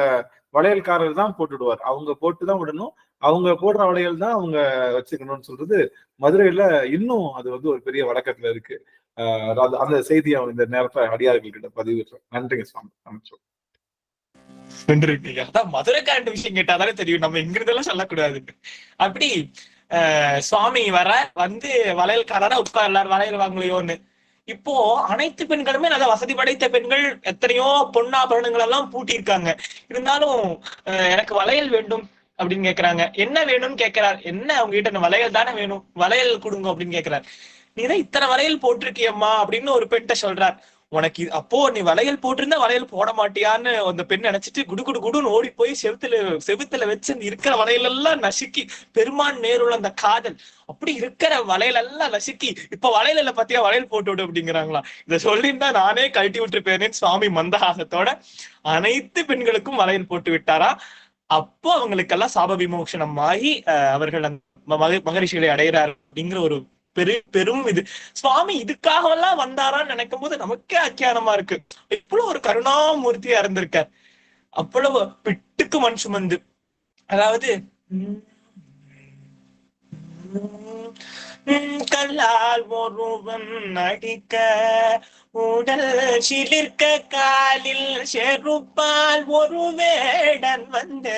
வளையல்காரர் தான் போட்டுடுவார், அவங்க போட்டுதான் விடணும், அவங்க போடுற வளையல் தான் அவங்க வச்சுக்கணும்னு சொல்றது மதுரையில இன்னும் அது வந்து ஒரு பெரிய வழக்கத்துல இருக்கு. அந்த செய்தியை இந்த நேரத்தை அடியார்கள் கிட்ட பதிவிடுறேன். நன்றிங்க சுவாமி. அமைச்சோம் அதான் மதுரைக்காரன் விஷயம் கேட்டாதானே தெரியும், நம்ம இங்கிருந்தெல்லாம் சொல்லக்கூடாது. அப்படி சுவாமி வந்து வளையல்காரரா உட்கார் எல்லாரும் வளையல் வாங்கலையோன்னு. இப்போ அனைத்து பெண்களுமே நல்ல வசதி படைத்த பெண்கள், எத்தனையோ பொன்னாபரணங்கள் எல்லாம் பூட்டியிருக்காங்க. இருந்தாலும் எனக்கு வளையல் வேண்டும் அப்படின்னு கேக்குறாங்க. என்ன வேணும்னு கேட்கிறார். என்ன அவங்க கிட்ட வளையல் தானே வேணும், வளையல் கொடுங்க அப்படின்னு கேட்கிறார். நீதான் இத்தனை வளையல் போட்டிருக்கியம்மா அப்படின்னு ஒரு பெண்கிட்ட சொல்றார். உனக்கு அப்போ நீ வளையல் போட்டிருந்தா வளையல் போட மாட்டியான்னு அந்த பெண் நினைச்சிட்டு குடுன்னு ஓடி போய் செவுத்துல வச்சு இருக்கிற வளையல் எல்லாம் நசுக்கி, பெருமான் நேருள்ள அந்த காதல் அப்படி இருக்கிற வளையல் எல்லாம் நசுக்கி, இப்ப வளையல பத்தியா வளையல் போட்டு விடு அப்படிங்கிறாங்களா. இதை சொல்லியிருந்தா நானே கழட்டி விட்டுருப்பேனேன்னு சுவாமி மந்தஹாசத்தோட அனைத்து பெண்களுக்கும் வளையல் போட்டு விட்டாரா. அப்போ அவங்களுக்கெல்லாம் சாப விமோசனம் ஆகி அவர்கள் மகரிஷிகளை அடைகிறார் அப்படிங்கிற ஒரு பெரும் இது. சுவாமி இதுக்காக எல்லாம் வந்தாரான்னு நினைக்கும் போது நமக்கே அக்கியானமா இருக்கு. இவ்வளவு ஒரு கருணாமூர்த்தியா இருந்திருக்கார், அவ்வளவு பிட்டுக்கு மண் சுமந்து. அதாவது கல்லால் ஒருவன் அடிக்க உடல் சிலிர்க்க காலில் செருப்பால் ஒரு வேடன் வந்து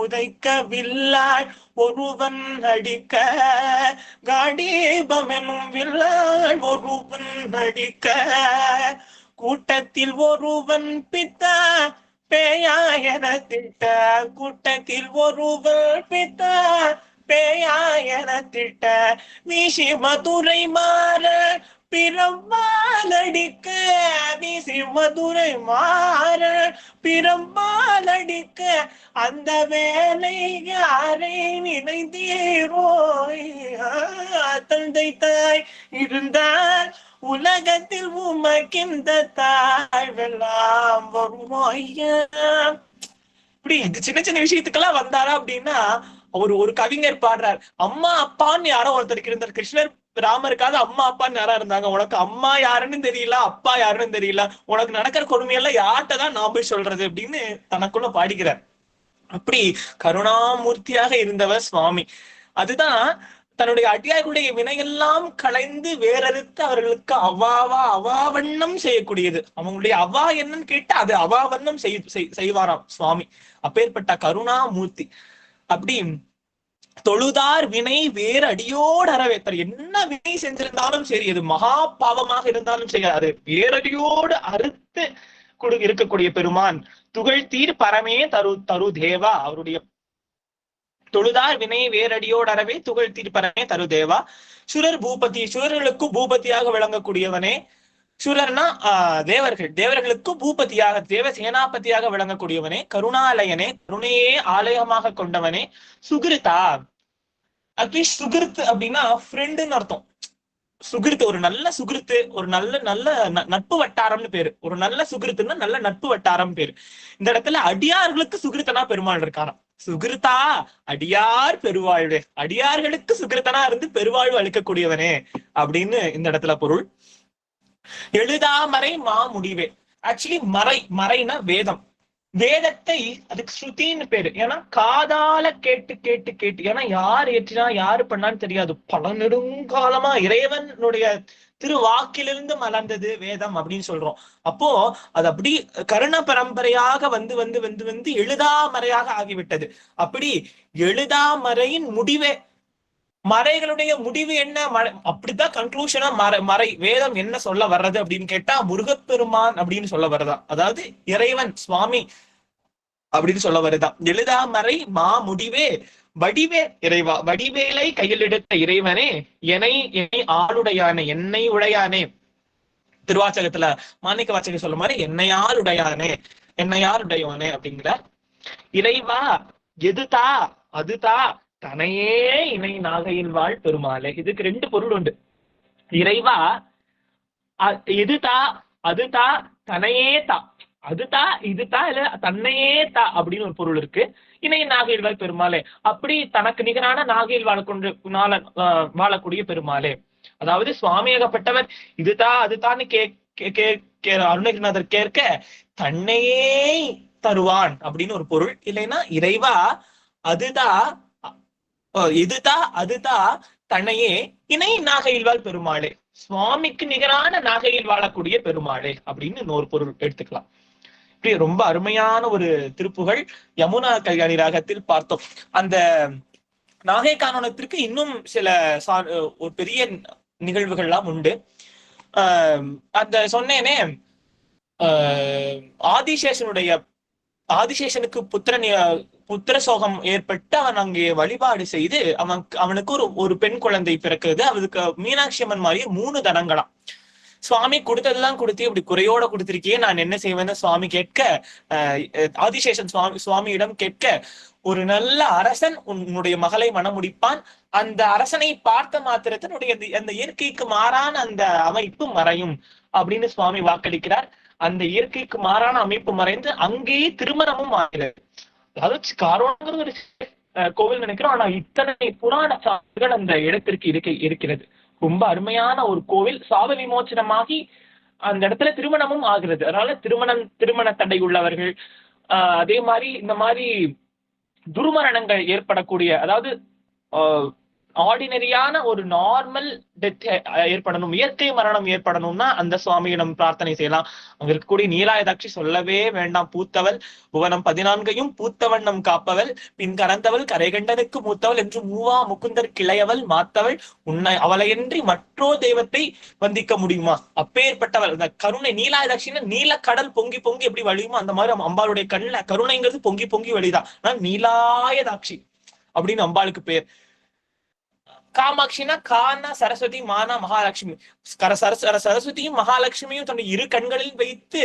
உதைக்க வில்லாள் ஒருவன் அடிக்க காடீபமெனும் வில்லாள் ஒருவன் அடிக்க கூட்டத்தில் ஒருவன் பித்தா பேயாயன திட்ட கூட்டத்தில் ஒருவன் பித்தா பேயாயன திட்ட வீசி மதுரை மாற பிரம்மாலடிக்க வீசி மதுரை மாற பிரம்மாலடிக்க அந்த வேலை யாரை நினைந்தீரோ தந்தை தாய் இருந்தால் உலகத்தில் உமக்கிந்த தாழ்வெல்லாம் வருமோ ஐயா. இப்படி சின்ன சின்ன விஷயத்துக்கெல்லாம் வந்தாரா அப்படின்னா ஒரு கவிஞர் பாடுறார், அம்மா அப்பான்னு யாரோ ஒருத்தருக்கு இருந்தார். கிருஷ்ணர் ராமருக்காக அம்மா அப்பான்னு யாரா இருந்தாங்க. உனக்கு அம்மா யாருன்னு தெரியல, அப்பா யாருன்னு தெரியல, உனக்கு நடக்கிற கொடுமையெல்லாம் யார்கிட்ட தான் நான் போய் சொல்றது அப்படின்னு தனக்குள்ள பாடிக்கிறார். அப்படி கருணாமூர்த்தியாக இருந்தவர் சுவாமி. அதுதான் தன்னுடைய அடியார்களுடைய வினையெல்லாம் களைந்து வேறறுத்து அவர்களுக்கு அவாவண்ணம் செய்யக்கூடியது. அவங்களுடைய அவா என்னன்னு கேட்டா அது அவாவண்ணம் செய்வாராம் சுவாமி. அப்பேற்பட்ட கருணாமூர்த்தி. அப்படி தொழுதார் வினை வேறு அடியோடு அறவேத்தர். என்ன வினை செஞ்சிருந்தாலும் சரி, அது மகா பாவமாக இருந்தாலும் சரி, அது வேரடியோடு அறுத்து இருக்கக்கூடிய பெருமான் துகழ்த்தீர் பரமே தரு தேவா. அவருடைய தொழுதார் வினை வேரடியோடு அறவே துகழ்த்தீர் பரமே தரு தேவா. சுரர் பூபதி, சுரர்களுக்கும் பூபதியாக விளங்கக்கூடியவனே. சுரர்னா தேவர்களுக்கும் பூபதியாக தேவ சேனாபதியாக விளங்கக்கூடியவனே. கருணாலயனே, கருணையே ஆலயமாக கொண்டவனே. சுகிருத்தா, அட்லீஸ்ட் சுகிருத்து அப்படின்னா ஃப்ரெண்டுன்னு அர்த்தம். சுகிருத்து ஒரு நல்ல சுகிருத்து, ஒரு நல்ல நட்பு வட்டாரம்னு பேரு. ஒரு நல்ல சுகிருத்துன்னா நல்ல நட்பு வட்டாரம் பேரு. இந்த இடத்துல அடியார்களுக்கு சுகிருத்தனா பெருமாள் இருக்காராம். சுகிருத்தா அடியார் பெருவாழ்வே, அடியார்களுக்கு சுகிருத்தனா இருந்து பெருவாழ்வு அளிக்கக்கூடியவனே அப்படின்னு இந்த இடத்துல பொருள். எழுதாமறை மா முடிவே. ஆக்சுவலி மறைனா வேதம். வேதத்தை அதுக்கு ஸ்ருதின்னு பேரு. ஏன்னா காதால கேட்டு கேட்டு கேட்டு, ஏன்னா யார் ஏற்றினா யாரு பண்ணான்னு தெரியாது. பல நெடுங்காலமா இறைவனுடைய திருவாக்கிலிருந்து மலர்ந்தது வேதம் அப்படின்னு சொல்றோம். அப்போ அது அப்படி கருண பரம்பரையாக வந்து வந்து வந்து வந்து எழுதாமறையாக ஆகிவிட்டது. அப்படி எழுதாமறையின் முடிவே, மறைகளுடைய முடிவு என்ன, அப்படித்தான் கன்க்ளூஷனா மறை வேதம் என்ன சொல்ல வர்றது அப்படின்னு கேட்டா முருகப்பெருமான் அப்படின்னு சொல்ல வர்றதா, அதாவது இறைவன் சுவாமி அப்படின்னு சொல்ல வருதா. எழுதாமறை மா முடிவே வடிவே இறைவா, வடிவேலை கையில் எடுத்த இறைவனே, என்னை ஆளுடையானே, என்னை உடையானே. திருவாச்சகத்துல மாணிக்க வாச்சகம் சொல்ல மாதிரி என்னையார் உடையானே, என்னையார் உடையவனே அப்படிங்கிற இறைவா, எதுதா அதுதா தனையே இணை நாகையில் வாழ் பெருமாளே. இதுக்கு ரெண்டு பொருள் உண்டு. இறைவா எதுதா அதுதா தனையே தா, அதுதா இதுதா இல்ல தன்னையே தா அப்படின்னு ஒரு பொருள் இருக்கு. இணை நாகையில் வாழ் பெருமாளே, அப்படி தனக்கு நிகரான நாகையில் வாழக்கூடிய பெருமாளே. அதாவது சுவாமியாகப்பட்டவர் இதுதா அதுதான்னு அருணகிரிநாதர் கேட்க தன்னையே தருவான் அப்படின்னு ஒரு பொருள். இல்லைன்னா இறைவா அதுதான் இதுதான் அதுதான் தன்னையே இணை நாகையில் வாழ் பெருமாளே, சுவாமிக்கு நிகரான நாகையில் வாழக்கூடிய பெருமாளே அப்படின்னு இன்னொரு பொருள் எடுத்துக்கலாம். இப்படி ரொம்ப அருமையான ஒரு திருப்புகழ் யமுனா கல்யாணி ராகத்தில் பார்த்தோம். அந்த நாகை கானனத்திற்கு இன்னும் சில ஒரு பெரிய நிகழ்வுகள்லாம் உண்டு. அந்த சொன்னேனே, ஆதிசேஷனுக்கு புத்திர சோகம் ஏற்பட்டு அவன் அங்கே வழிபாடு செய்து அவனுக்கு ஒரு பெண் குழந்தை பிறக்குது. அவருக்கு மீனாட்சி அம்மன் மாதிரி 3 தனங்களாம். சுவாமி கொடுத்ததெல்லாம் கொடுத்து இப்படி குறையோட கொடுத்திருக்கியே, நான் என்ன செய்வேன்னு சுவாமி கேட்க, ஆதிசேஷன் சுவாமியிடம் கேட்க, ஒரு நல்ல அரசன் உன்னுடைய மகளை மணமுடிப்பான், அந்த அரசனை பார்த்த மாத்திரத்தினுடைய அந்த இயற்கைக்கு மாறான அந்த அமைப்பு மறையும் அப்படின்னு சுவாமி வாக்களிக்கிறார். அந்த இயற்கைக்கு மாறான அமைப்பு மறைந்து அங்கேயே திருமணமும் ஆகிறது. அதாவது காரோங்கிறது ஒரு கோவில் நினைக்கிறோம், ஆனா இத்தனை புராண சான்றுகள் அந்த இடத்திற்கு இருக்கிறது. ரொம்ப அருமையான ஒரு கோவில். சாப விமோச்சனமாகி அந்த இடத்துல திருமணமும் ஆகிறது. அதனால திருமண தடை உள்ளவர்கள், அதே மாதிரி இந்த மாதிரி துர்மரணங்கள் ஏற்படக்கூடிய, அதாவது ஆர்டினரியான ஒரு நார்மல் டெத் ஏற்படணும், இயற்கை மரணம் ஏற்படணும்னா அந்த சுவாமியிடம் பிரார்த்தனை செய்யலாம். அங்க இருக்கக்கூடிய நீலாயதாட்சி சொல்லவே வேண்டாம். பூத்தவள் புவனம் 14 பூத்தவண்ணம் காப்பவள், பின் கறந்தவள் கரைகண்டனுக்கு மூத்தவள் என்று மூவா முகுந்தர் கிளையவள் மாத்தவள், உன்னை அவளையன்றி மற்றோ தெய்வத்தை வந்திக்க முடியுமா? அப்பேற்பட்டவள் அந்த கருணை. நீலாயதாட்சின்னா நீல கடல் பொங்கி பொங்கி எப்படி வழியுமோ அந்த மாதிரி அம்பாளுடைய கண்ணுல கருணைங்கிறது பொங்கி பொங்கி வழிதான். ஆனா நீலாயதாட்சி அப்படின்னு அம்பாளுக்கு பேர். காமாட்சினா கானா சரஸ்வதி, மானா மகாலட்சுமி. சரஸ்வதியும் மகாலட்சுமியும் தன்னுடைய 2 கண்களில் வைத்து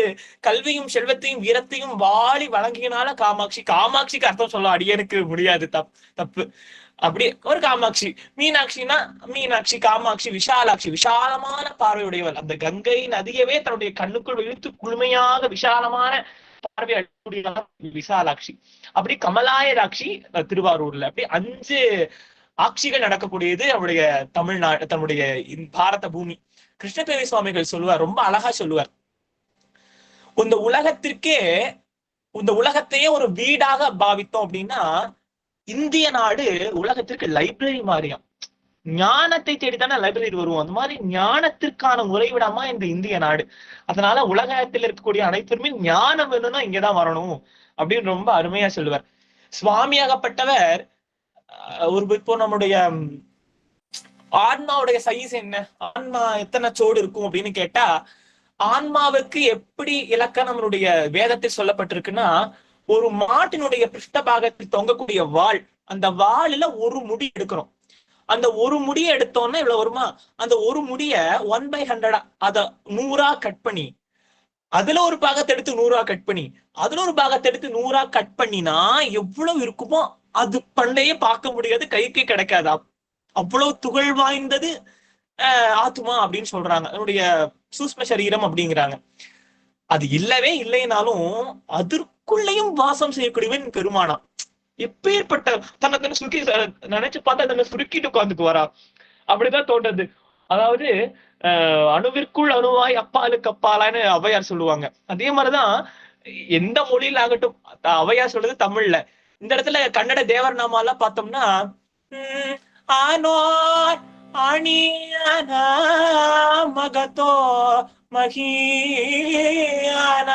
கல்வியும் செல்வத்தையும் வீரத்தையும் வாழி வழங்கினால காமாட்சி. காமாட்சிக்கு அர்த்தம் சொல்ல அடியனுக்கு முடியாது, தப்பு. அப்படி ஒரு காமாட்சி. மீனாட்சி காமாட்சி விஷாலாட்சி, விஷாலமான பார்வையுடையவள். அந்த கங்கை நதியவே தன்னுடைய கண்ணுக்குள் இழுத்து குழுமையாக விஷாலமான பார்வை அளிக்கூடிய விசாலாட்சி. அப்படி கமலாயதாட்சி திருவாரூர்ல. அப்படி 5 ஆட்சிகள் நடக்கக்கூடியது அவருடைய தமிழ்நாடு, தன்னுடைய பாரத பூமி. கிருஷ்ணதேவி சுவாமிகள் சொல்லுவார், ரொம்ப அழகா சொல்லுவார், இந்த உலகத்தையே ஒரு வீடாக பாவித்தோம் அப்படின்னா இந்திய நாடு உலகத்திற்கு லைப்ரரி மாதிரியும். ஞானத்தை தேடித்தானே லைப்ரரி வருவோம், அந்த மாதிரி ஞானத்திற்கான உறைவிடமா இந்த இந்திய நாடு. அதனால உலகத்தில் இருக்கக்கூடிய அனைத்துமே ஞானம் வேணும்னா இங்கதான் வரணும் அப்படின்னு ரொம்ப அருமையா சொல்லுவார். சுவாமியாகப்பட்டவர் இப்போ நம்முடைய ஆன்மாவுடைய சைஸ் என்ன, ஆன்மா எத்தனை சோடு இருக்கும் அப்படின்னு கேட்டா, ஆன்மாவுக்கு எப்படி இலக்கணம் நம்மளுடைய வேதத்தில் சொல்லப்பட்டிருக்குன்னா, ஒரு மாட்டினுடைய பிருஷ்டபாகத்தில் தொங்கக்கூடிய வாள், அந்த வாளில ஒரு முடி எடுக்கிறோம். அந்த ஒரு முடியை எடுத்தோம்னா இவ்வளவு வருமா? அந்த ஒரு முடிய 1/100 அத 100 கட் பண்ணி, அதுல ஒரு பாகத்தை எடுத்து 100 கட் பண்ணி, அதுல ஒரு பாகத்தை எடுத்து 100 கட் பண்ணினா எவ்வளவு இருக்குமோ அது பண்டையே பார்க்க முடியாது, கைக்கு கிடைக்காது. அவ்வளவு துகள் வாய்ந்தது ஆத்மா அப்படின்னு சொல்றாங்க, அதனுடைய சூஷ்ம சரீரம் அப்படிங்கிறாங்க. அது இல்லவே இல்லைனாலும் அதற்குள்ளேயும் வாசம் செய்யக்கூடியவன் பெருமானா. எப்பேற்பட்ட தன்னை சுருக்கி நினைச்சு பார்த்தா தன்னை சுருக்கிட்டு உட்காந்துக்குவாரா அப்படிதான் தோன்றது. அதாவது அணுவிற்குள் அணுவாய் அப்பாலுக்கு அப்பாலான்னு ஔவையார் சொல்லுவாங்க. அதே மாதிரிதான் எந்த மொழியில ஆகட்டும், அவையா சொல்றது தமிழ்ல. இந்த இடத்துல கன்னட தேவர் நாமாலாம் பார்த்தோம்னா ஆனோர் அணியன மகத்தோ மகியான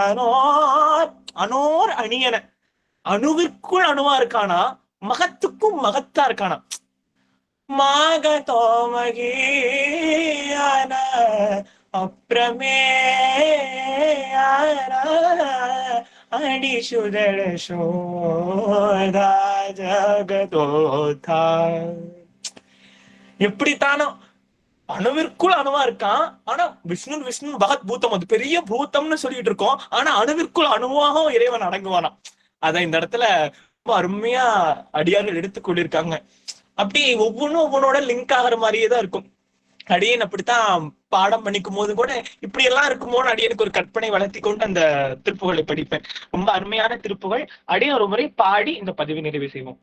அனோர் அனோர் அணியன, அணுவிற்குள் அணுவா இருக்கானா, மகத்துக்கும் மகத்தா இருக்கானா. மாகதோ மகியான அப்ரமேயான அடிசுதழ சோதா ஜகதோதா. எப்படித்தானோ அணுவிற்குள் அணுவா இருக்கான். ஆனா விஷ்ணு பகத் பூத்தம், அது பெரிய பூத்தம்னு சொல்லிட்டு இருக்கோம். ஆனா அணுவிற்குள் அணுவாகவும் இறைவன் அடங்குவானா. அத இந்த இடத்துல ரொம்ப அருமையா அடியார்கள் எடுத்துக் கொண்டிருக்காங்க. அப்படி ஒவ்வொன்னோட லிங்க் ஆகிற மாதிரியே தான் இருக்கும். அடியன் அப்படித்தான் பாடம் பண்ணிக்கும் போது கூட இப்படி எல்லாம் இருக்குமோன்னு அடியனுக்கு ஒரு கற்பனை வளர்த்தி கொண்டு அந்த திருப்புகளை படிப்பேன். ரொம்ப அருமையான திருப்புகள். அடியன் ஒரு முறை பாடி இந்த பதிவை நிறைவு செய்வோம்.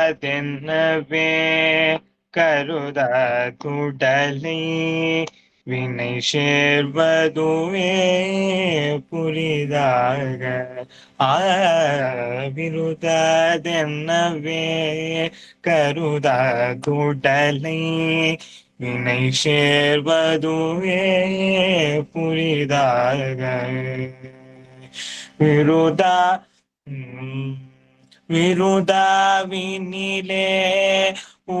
விழுதென்னவே கருத குடலை வினை சேர்வதுவே புரிதாக. விருதென்னவே கருத குடலை வினை சேர்வதுவே புரிதாக. விருதாவினிலே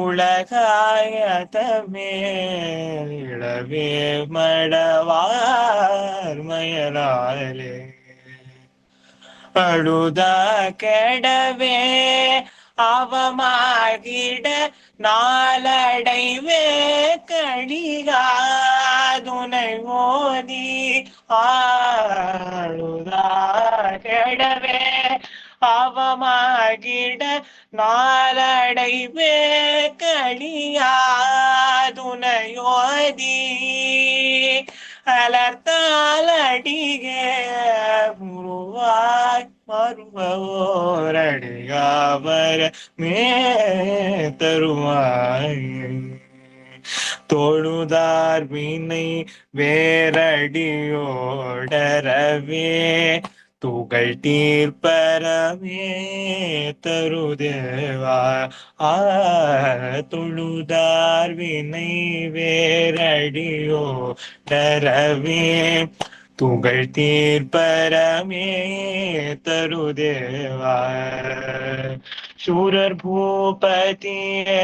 உலகாயதமே இளவே மடவார் மயலாலே அழுத கெடவே அவமாகிட நாளடைவே கடிகாதுனை ஓதி ஆழுதா கெடவே அவமாகிட நாளடைவே கடியாதுனையோதி அலர்த்தாலடிகே முருவாய் மருவோரடியாவர் மே தருவாய். தொழுதார் வினை வேரடியோடரவே துகள் தீர்ப்பரமே தருதேவா. தொழுதார் வினை வேரடியோடரவே துகள் தீர்ப்பரமே தருதேவா. சூரர் பூபதியே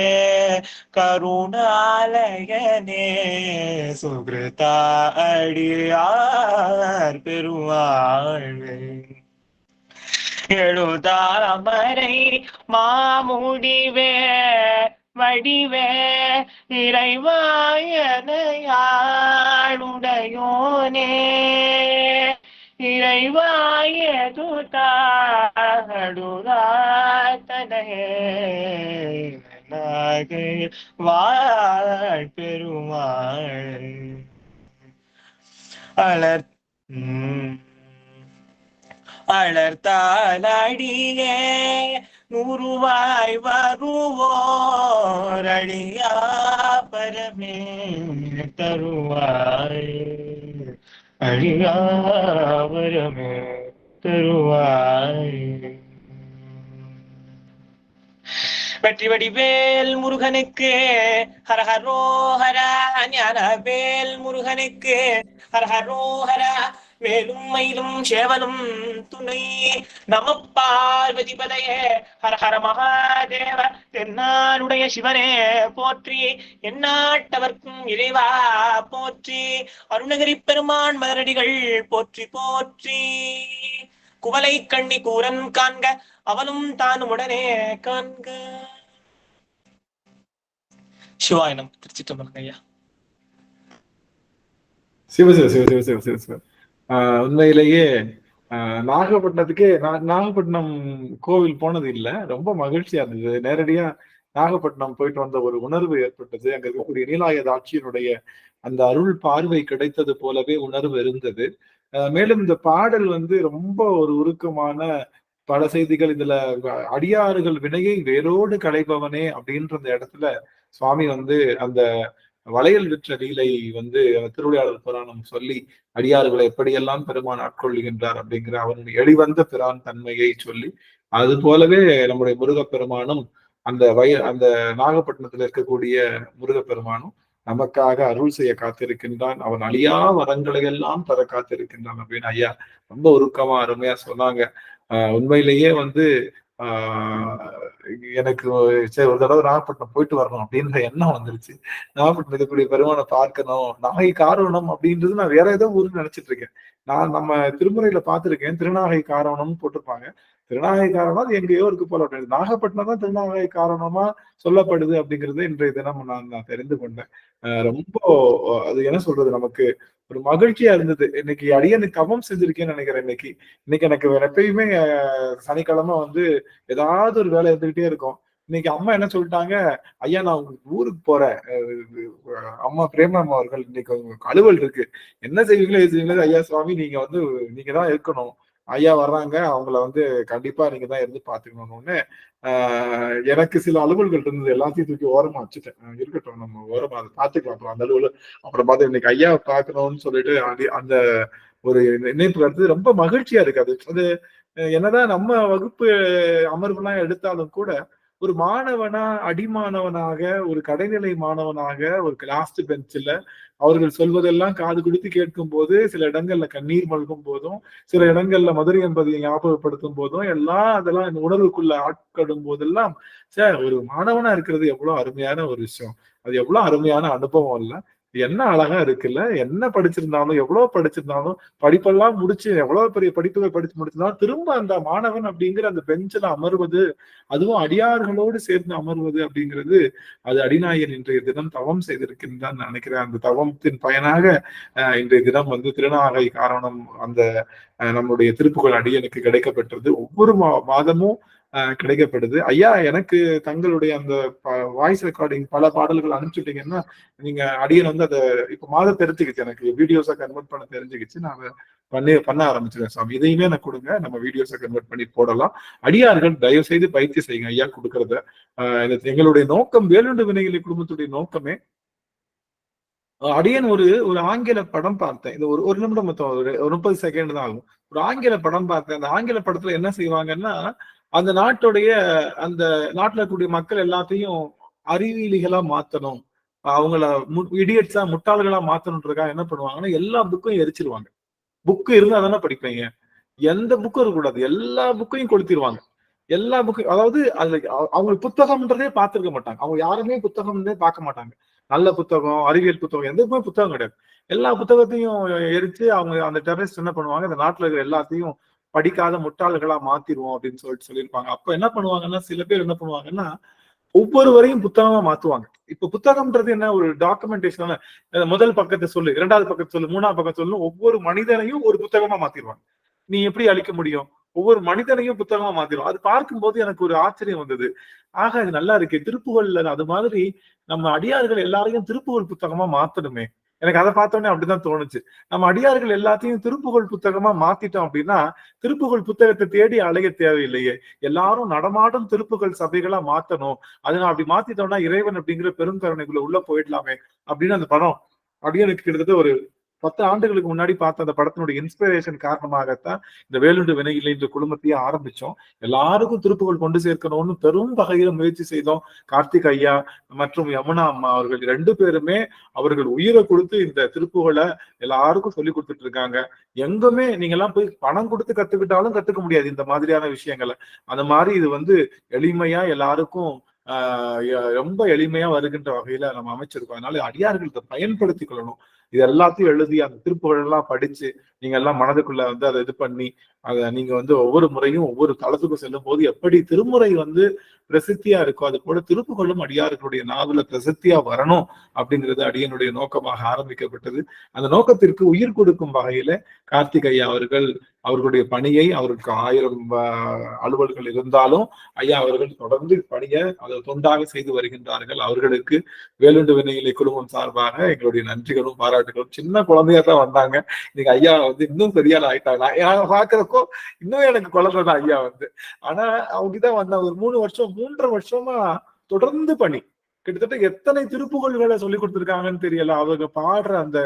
கருணாலயனே சுகிருதா அடியார் பெருவாழ்வே. எழுதாமரை மாமுடிவே வடிவே இறைவாயனையாளுடையோனே இறைவாயதுதாடுராத்தனையே வாழ் பெருமாள். அலர்த்தாலடியே நூறுவாய் வருவோரடியா பரமே தருவாய் அழியாவரமே தருவாய். வெற்றி வடிவேல் முருகனுக்கு ஹரஹரோஹரா. ஞான வேல் முருகனுக்கு ஹரஹரோஹரா. வேலும் மயிலும் சேவலும் துணை. நம பார்வதி பதையே ஹர ஹர மகாதேவ. தென்னாடுடைய சிவனே போற்றி, எந்நாட்டவர்க்கும் இறைவா போற்றி. அருணகிரி பெருமான் மலரடிகள் போற்றி போற்றி. குவலை கண்ணி கூரன் காண்க அவனும் தானும் உடனே காண்க. சிவாயனம். திருச்சிற்றம்பலம் ஐயா. சிவ சிவ சிவ சிவ சிவ சிவ சிவ. உண்மையிலேயே நாகப்பட்டினத்துக்கே நாகப்பட்டினம் கோவில் போனது இல்லை. ரொம்ப மகிழ்ச்சியா இருந்தது. நேரடியா நாகப்பட்டினம் போயிட்டு வந்த ஒரு உணர்வு ஏற்பட்டது. அங்க இருக்கக்கூடிய நீலாயத ஆட்சியினுடைய அந்த அருள் பார்வை கிடைத்தது போலவே உணர்வு இருந்தது. மேலும் இந்த பாடல் வந்து ரொம்ப ஒரு உருக்கமான பல செய்திகள் இதுல. அடியாறுகள் வினையை வேரோடு களைபவனே அப்படின்ற அந்த இடத்துல சுவாமி வந்து அந்த வளையல் விற்ற லீலை வந்து திருவிளையாடல் புராணம் சொல்லி அடியாறுகளை எப்படியெல்லாம் பெருமான் ஆட்கொள்ளுகின்றார் அப்படிங்கிற அவனுடைய எளிவந்த பிரான் தன்மையை சொல்லி, அது போலவே நம்முடைய முருகப்பெருமானும் அந்த நாகப்பட்டினத்துல இருக்கக்கூடிய முருகப்பெருமானும் நமக்காக அருள் செய்ய காத்திருக்கின்றான். அவன் அழியா வரங்களை எல்லாம் தர காத்திருக்கின்றான் அப்படின்னு ஐயா ரொம்ப உருக்கமா அருமையா சொன்னாங்க. உண்மையிலேயே வந்து எனக்கு சரி ஒரு தடவை நாகப்பட்டினம் போயிட்டு வரணும் அப்படின்ற எண்ணம் வந்துருச்சு. நாகப்பட்டினம் இருக்கக்கூடிய பெருமானை பார்க்கணும், நாகை காரணம் அப்படின்றது நான் வேற ஏதோ ஊருன்னு நினைச்சிட்டு இருக்கேன். நான் நம்ம திருமுறையில பார்த்திருக்கேன், திருநாகை காரணம்னு போட்டிருப்பாங்க. திருநாகை காரணம் அது எங்கேயோ இருக்கு போல அப்படின்னு. நாகப்பட்டினம் தான் திருநாகை காரணமா சொல்லப்படுது அப்படிங்கிறது இன்றைய தினம் நான் தெரிந்து கொண்டேன். ரொம்ப அது என்ன சொல்றது, நமக்கு ஒரு மகிழ்ச்சியா இருந்தது. இன்னைக்கு அடியனுக்கு தவம் செஞ்சிருக்கேன்னு நினைக்கிறேன். இன்னைக்கு எனக்கு எப்பயுமே சனிக்கிழமை வந்து ஏதாவது ஒரு வேலை இருந்துகிட்டே இருக்கும். இன்னைக்கு அம்மா என்ன சொல்லிட்டாங்க, ஐயா நான் உங்களுக்கு ஊருக்கு போறேன், அம்மா பிரேமம்மா அவர்கள் இன்னைக்கு உங்களுக்கு அலுவல் இருக்கு, என்ன செய்வீங்களோ எது செய்வீங்களோ ஐயா சுவாமி நீங்க தான் இருக்கணும், ஐயா வர்றாங்க, அவங்கள வந்து கண்டிப்பா நீங்க தான் இருந்து பாத்துக்கணும்னு எனக்கு சில அலுவல்கள் இருந்தது, எல்லாத்தையும் தூக்கி ஓரமா வச்சுட்டேன். இருக்கட்டும், நம்ம ஓரமா அதை பாத்துக்கலாம், அப்புறம் அந்த அலுவல் அப்புறம் பார்த்து இன்னைக்கு ஐயா பாக்கணும்னு சொல்லிட்டு அந்த ஒரு நினைப்பு அடுத்தது ரொம்ப மகிழ்ச்சியா இருக்கு. அது என்னதான் நம்ம வகுப்பு அமர்வுலாம் எடுத்தாலும் கூட ஒரு மாணவனா அடிமாணவனாக ஒரு கடைநிலை மாணவனாக ஒரு லாஸ்ட் பெஞ்சில் அவர்கள் சொல்வதெல்லாம் காது கொடுத்து கேட்கும் போது, சில இடங்கள்ல கண்ணீர் மல்கும் போதும், சில இடங்கள்ல மதுரை என்பதை ஞாபகப்படுத்தும் போதும் அதெல்லாம் இந்த உணர்வுக்குள்ள ஆட்கடும் போதெல்லாம் ஒரு மாணவனா இருக்கிறது எவ்வளவு அருமையான ஒரு விஷயம், அது எவ்வளவு அருமையான அனுபவம் இல்ல, என்ன அழகா இருக்குல்ல. என்ன படிச்சிருந்தாலும் எவ்வளவு படிச்சிருந்தாலும் படிப்பெல்லாம் முடிச்சு எவ்வளவு பெரிய படிப்புகள் படிச்சு முடிச்சிருந்தாலும் திரும்ப அந்த மாணவன் அப்படிங்கிற அந்த பெஞ்சில் அமர்வது, அதுவும் அடியார்களோடு சேர்ந்து அமர்வது அப்படிங்கிறது அது அடிநாயகன் இன்றைய தினம் தவம் செய்திருக்கின்றான் நினைக்கிறேன். அந்த தவத்தின் பயனாக இன்றைய தினம் வந்து திருநாகை காரணம் அந்த நம்முடைய திருப்புகழ் அடியனுக்கு கிடைக்கப்பெற்றது. ஒவ்வொரு மாதமும் கிடைக்கப்படுது. ஐயா எனக்கு தங்களுடைய அந்த வாய்ஸ் ரெக்கார்டிங் பல பாடல்கள் அனுப்பிச்சுட்டீங்கன்னா நீங்க அடியன் வந்து அதை இப்ப மாதம் தெரிஞ்சுக்கிச்சு, எனக்கு வீடியோஸா கன்வெர்ட் பண்ண தெரிஞ்சுக்கிச்சு, நான் பண்ண ஆரம்பிச்சிருக்கேன் சாமி. இதையுமே எனக்கு கொடுங்க, நம்ம வீடியோஸை கன்வெர்ட் பண்ணி போடலாம். அடியார்கள் தயவு செய்து பயிற்சி செய்யுங்க ஐயா கொடுக்கறத. எங்களுடைய நோக்கம் வேலுண்டு வினைகளை குடும்பத்துடைய நோக்கமே, அடியன் ஒரு ஆங்கில படம் பார்த்தேன். இது ஒரு நிமிடம் மொத்தம் ஒரு 30 செகண்ட் தான் ஆகும். ஒரு ஆங்கில படம் பார்த்தேன். அந்த ஆங்கில படத்துல என்ன செய்வாங்கன்னா, அந்த நாட்டுல இருக்கக்கூடிய மக்கள் எல்லாத்தையும் அறிவியலிகளா மாத்தணும், அவங்கள இடியட்ஸா முட்டாள்களா மாத்தணுன்றதுக்காக என்ன பண்ணுவாங்கன்னா எல்லா புக்கையும் எரிச்சிருவாங்க. புக்கு இருந்தா தானே படிப்பீங்க, எந்த புக்கும் இருக்கக்கூடாது, எல்லா புக்கையும் கொளுத்திடுவாங்க. எல்லா புக்கையும், அதாவது அதுல அவங்களுக்கு புத்தகம்ன்றதே பார்த்திருக்க மாட்டாங்க, அவங்க யாருமே புத்தகம்ன்றதே பார்க்க மாட்டாங்க. நல்ல புத்தகம், அறிவியல் புத்தகம், எதுவுமே புத்தகம் கிடையாது. எல்லா புத்தகத்தையும் எரிச்சு அவங்க அந்த டெரரிஸ்ட் என்ன பண்ணுவாங்க, இந்த நாட்டுல இருக்கிற எல்லாத்தையும் படிக்காத முட்டாள்களா மாத்திருவோம் அப்படின்னு சொல்லியிருப்பாங்க. அப்ப என்ன பண்ணுவாங்கன்னா, சில பேர் என்ன பண்ணுவாங்கன்னா ஒவ்வொருவரையும் புத்தகமா மாத்துவாங்க. இப்ப புத்தகம்ன்றது என்ன, ஒரு டாக்குமெண்டேஷன், முதல் பக்கத்தை சொல்லு, இரண்டாவது பக்கத்தை சொல்லு, மூணாவது பக்கத்தை சொல்லு, ஒவ்வொரு மனிதனையும் ஒரு புத்தகமா மாத்திடுவாங்க. நீ எப்படி அழிக்க முடியும், ஒவ்வொரு மனிதனையும் புத்தகமா மாத்திரும். அது பார்க்கும்போது எனக்கு ஒரு ஆச்சரியம் வந்தது. ஆக இது நல்லா இருக்கு, திருப்புகழ்ல அது மாதிரி நம்ம அடியார்கள் எல்லாரையும் திருப்புகழ் புத்தகமா மாத்தணுமே. எனக்கு அதை பார்த்தோன்னே அப்படிதான் தோணுச்சு. நம்ம அடியார்கள் எல்லாத்தையும் திருப்புகழ் புத்தகமா மாத்திட்டோம் அப்படின்னா திருப்புகழ் புத்தகத்தை தேடி அலைய தேவையில்லையே, எல்லாரும் நடமாடும் திருப்புகழ் சபைகளா மாத்தணும். அதை நான் அப்படி மாத்திட்டோம்னா இறைவன் அப்படிங்கிற பெருங்கருணைக்குள்ள உள்ள போயிடலாமே அப்படின்னு அந்த படம் அடியனுக்கு கிட்டத்தட்ட ஒரு 10 ஆண்டுகளுக்கு முன்னாடி பார்த்த அந்த படத்தினுடைய இன்ஸ்பிரேஷன் காரணமாகத்தான் இந்த வேலுண்டு வினையில்லை என்ற குழுமத்தையே ஆரம்பிச்சோம். எல்லாருக்கும் திருப்புகழ் கொண்டு சேர்க்கணும்னு பெரும் வகையில முயற்சி செய்தோம். கார்த்திக் ஐயா மற்றும் யமுனா அம்மா அவர்கள் 2 பேருமே அவர்கள் உயிரை கொடுத்து இந்த திருப்புகழை எல்லாருக்கும் சொல்லி கொடுத்துட்டு இருக்காங்க. எங்குமே நீங்க எல்லாம் போய் பணம் கொடுத்து கத்துக்கிட்டாலும் கத்துக்க முடியாது இந்த மாதிரியான விஷயங்களை. அந்த மாதிரி இது வந்து எளிமையா எல்லாருக்கும் ரொம்ப எளிமையா வருகின்ற வகையில நம்ம அமைச்சிருக்கோம். அதனால அடியார்கள் இதை பயன்படுத்தி கொள்ளணும். இது எல்லாத்தையும் எழுதி அந்த திருப்புகழ் எல்லாம் படிச்சு நீங்க எல்லாம் மனதுக்குள்ள வந்து அதை இது பண்ணி அதை நீங்க வந்து ஒவ்வொரு முறையும் ஒவ்வொரு தளத்துக்கும் செல்லும் போது எப்படி திருமுறை வந்து பிரசித்தியா இருக்கோ அது போல திருப்புகழும் அடியார்களுடைய நாவல பிரசித்தியா வரணும் அப்படிங்கிறது அடியனுடைய நோக்கமாக ஆரம்பிக்கப்பட்டது. அந்த நோக்கத்திற்கு உயிர் கொடுக்கும் வகையில கார்த்திக் ஐயா அவர்கள் அவர்களுடைய பணியை, அவருக்கு 1000 அலுவல்கள் இருந்தாலும் ஐயா அவர்கள் தொடர்ந்து பணியை அதை தொண்டாக செய்து வருகின்றார்கள். அவர்களுக்கு வேலுண்டு வினையிலை குழுமம் சார்பாக எங்களுடைய நன்றிகளும் பாராட்டுகளும். சின்ன குழந்தையா தான் வந்தாங்க, இன்னைக்கு ஐயா இன்னும் சரியான ஆயிட்டாங்க. நான் பாக்குறப்போ இன்னும் எனக்கு குழந்தைதான் ஐயா ஆனா அவங்கதான் வந்தாங்க. ஒரு 3.5 வருஷமா தொடர்ந்து பணி. கிட்டத்தட்ட எத்தனை திருப்புகழ்களை சொல்லி கொடுத்திருக்காங்கன்னு தெரியல. அவங்க பாடுற அந்த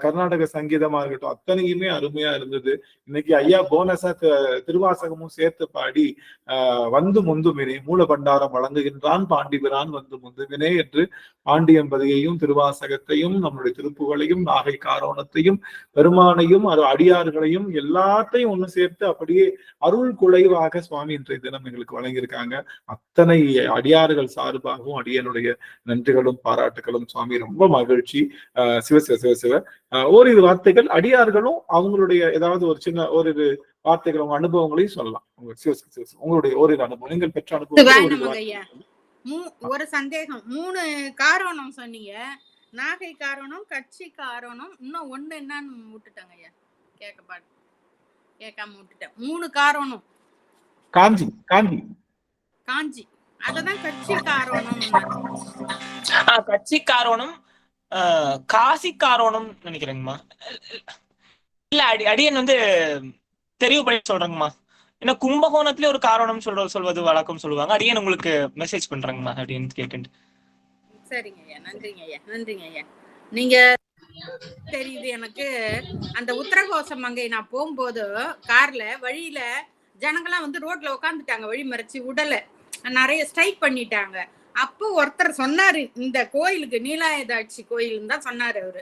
கர்நாடக சங்கீதமா இருக்கட்டும், அத்தனையுமே அருமையா இருந்தது. இன்னைக்கு ஐயா போனஸா திருவாசகமும் சேர்த்து பாடி வந்து முந்துமினே மூல பண்டாரம் வழங்குகின்றான் பாண்டிபிரான் வந்து முந்துமினே என்று பாண்டியம்பதியையும் திருவாசகத்தையும் நம்முடைய திருப்புகளையும் நாகை காரோணத்தையும் பெருமானையும் அடியார்களையும் எல்லாத்தையும் ஒண்ணு சேர்த்து அப்படியே அருள் குலைவாக சுவாமி இன்றைய தினம் எங்களுக்கு வழங்கியிருக்காங்க. அத்தனை அடியார்கள் சார்பாகவும் அடியனுடைய நன்றிகளும் பாராட்டுகளும். சுவாமி ரொம்ப மகிழ்ச்சி. சிவசிவ சிவசிவ ஓரிரு வார்த்தைகள் அடியார்களும் அவங்களுடைய ஏதாவது ஒரு சின்ன ஓரிரு வார்த்தைகள் உங்க அனுபவங்களையும் சொல்லலாம். உங்களுடைய ஓரிரு அனுபவம், நீங்கள் பெற்ற அனுபவம். ஒரு சந்தேகம், 3 காரணம் சொன்னீங்க. நாகை காரணம், கட்சி காரணம், இன்னும் ஒண்ணு என்னன்னு விட்டுட்டாங்க ஐயா. கேட்காம விட்டுட்டேன். 3 காரணம். காஞ்சி காஞ்சி காஞ்சி அததான் கட்சி காரணம். கட்சி காரணம் காசி காரணம் நினைக்கிறேங்கம்மா. இல்ல அடியன் தெரிவு பண்ணி சொல்றேங்கம்மா. ஏன்னா கும்பகோணத்திலே ஒரு காரணம் சொல்வது வழக்கம் சொல்லுவாங்க. அடியன் உங்களுக்கு மெசேஜ் பண்றேங்கம்மா அப்படின்னு கேட்டு. சரிங்க ஐயா, நன்றிங்க ஐயா, நன்றிங்க ஐயா. நீங்க தெரியுது எனக்கு. அந்த உத்தரகோசம் அங்கே நான் போகும்போது கார்ல வழியில ஜனங்கெல்லாம் ரோட்ல உட்காந்துட்டாங்க, வழி மறைச்சு உடலை நிறைய ஸ்ட்ரைக் பண்ணிட்டாங்க. அப்போ ஒருத்தர் சொன்னாரு, இந்த கோயிலுக்கு நீலாயதாட்சி கோயில்னு தான் சொன்னாரு அவரு.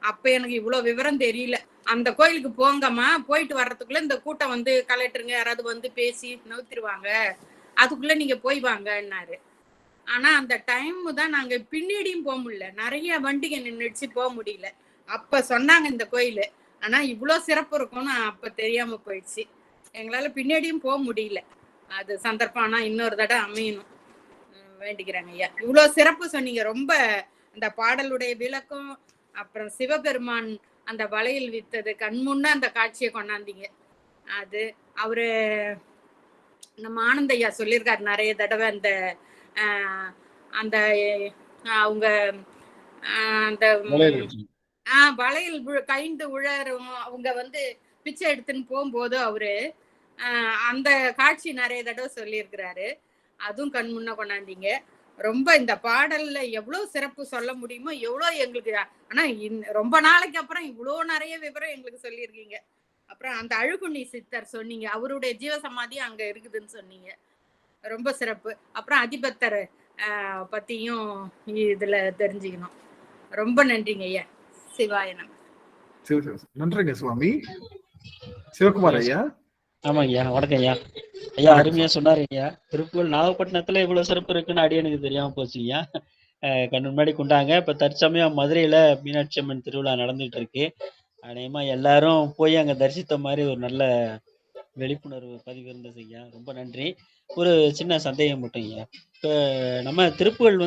அப்ப எனக்கு இவ்வளவு விவரம் தெரியல. அந்த கோயிலுக்கு போங்கம்மா, போயிட்டு வர்றதுக்குள்ள இந்த கூட்டம் கலெக்டருங்க யாராவது பேசி நவுத்திருவாங்க, அதுக்குள்ள நீங்க போய் வாங்கன்னாரு. ஆனா அந்த டைம் தான் நாங்க பின்னாடியும் போக முடியல, நிறைய வண்டிங்க நின்றுச்சு, போக முடியல. அப்ப சொன்னாங்க இந்த கோயிலு. ஆனா இவ்வளவு சிறப்பு இருக்கும்னு அப்ப தெரியாம போயிடுச்சு. எங்களால பின்னாடியும் போக முடியல. அது சந்தர்ப்பம் ஆனா இன்னொரு தடவை அமையணும் வேண்டிக்கிறாங்க ஐயா. இவ்வளவு சிறப்பு சொன்னீங்க. ரொம்ப அந்த பாடலுடைய விளக்கம், அப்புறம் சிவபெருமான் அந்த வளையல் வித்தது கண்முன்ன அந்த காட்சியை கொண்டாந்தீங்க. அது அவரு நம்ம ஆனந்த ஐயா சொல்லியிருக்காரு நிறைய தடவை. அந்த அந்த அவங்க அந்த வளையல் கைந்து உழறவும் அவங்க பிச்சை எடுத்துன்னு போகும்போது அவரு அந்த காட்சி நிறைய தடவை சொல்லியிருக்கிறாரு. அதுவும் கண் முன்ன கொண்டாந்தீங்க. ரொம்ப இந்த பாடல்ல எவ்வளவு சிறப்பு சொல்ல முடியுமோ எவ்வளவு எங்களுக்கு. ஆனா ரொம்ப நாளைக்கு அப்புறம் இவ்வளவு நிறைய விவரம் எங்களுக்கு சொல்லியிருக்கீங்க. அப்புறம் அந்த அழுகுண்ணி சித்தர் சொன்னீங்க, அவருடைய ஜீவசமாதி அங்க இருக்குதுன்னு சொன்னீங்க, ரொம்ப சிறப்பு. அப்புறம் அதிபத்தர் பத்தியும் இதுல தெரிஞ்சுக்கணும். ரொம்ப நன்றிங்க ஐயா. சிவாய நம. நன்றிங்க சுவாமி. சிவகுமார் ஐயா. ஆமாங்க ஐயா, வணக்கம் ஐயா. ஐயா அருமையா சொன்னாரு ஐயா. திருப்புகழ் நாகப்பட்டினத்துல இவ்வளவு சிறப்பு இருக்குன்னு அடியனுக்கு தெரியாம போச்சு ஐயா. கண்ணு முன்னாடி கொண்டாங்க. இப்ப தற்சமயம் மதுரையில மீனாட்சி அம்மன் திருவிழா நடந்துட்டு இருக்கு. அநேகமா எல்லாரும் போய் அங்க தரிசித்த மாதிரி ஒரு நல்ல விழிப்புணர்வு பதிவு இருந்தது ஐயா. ரொம்ப நன்றி. ஒரு சின்ன சந்தேகம் மட்டும் ஐயா. இப்ப நம்ம திருப்புகழ்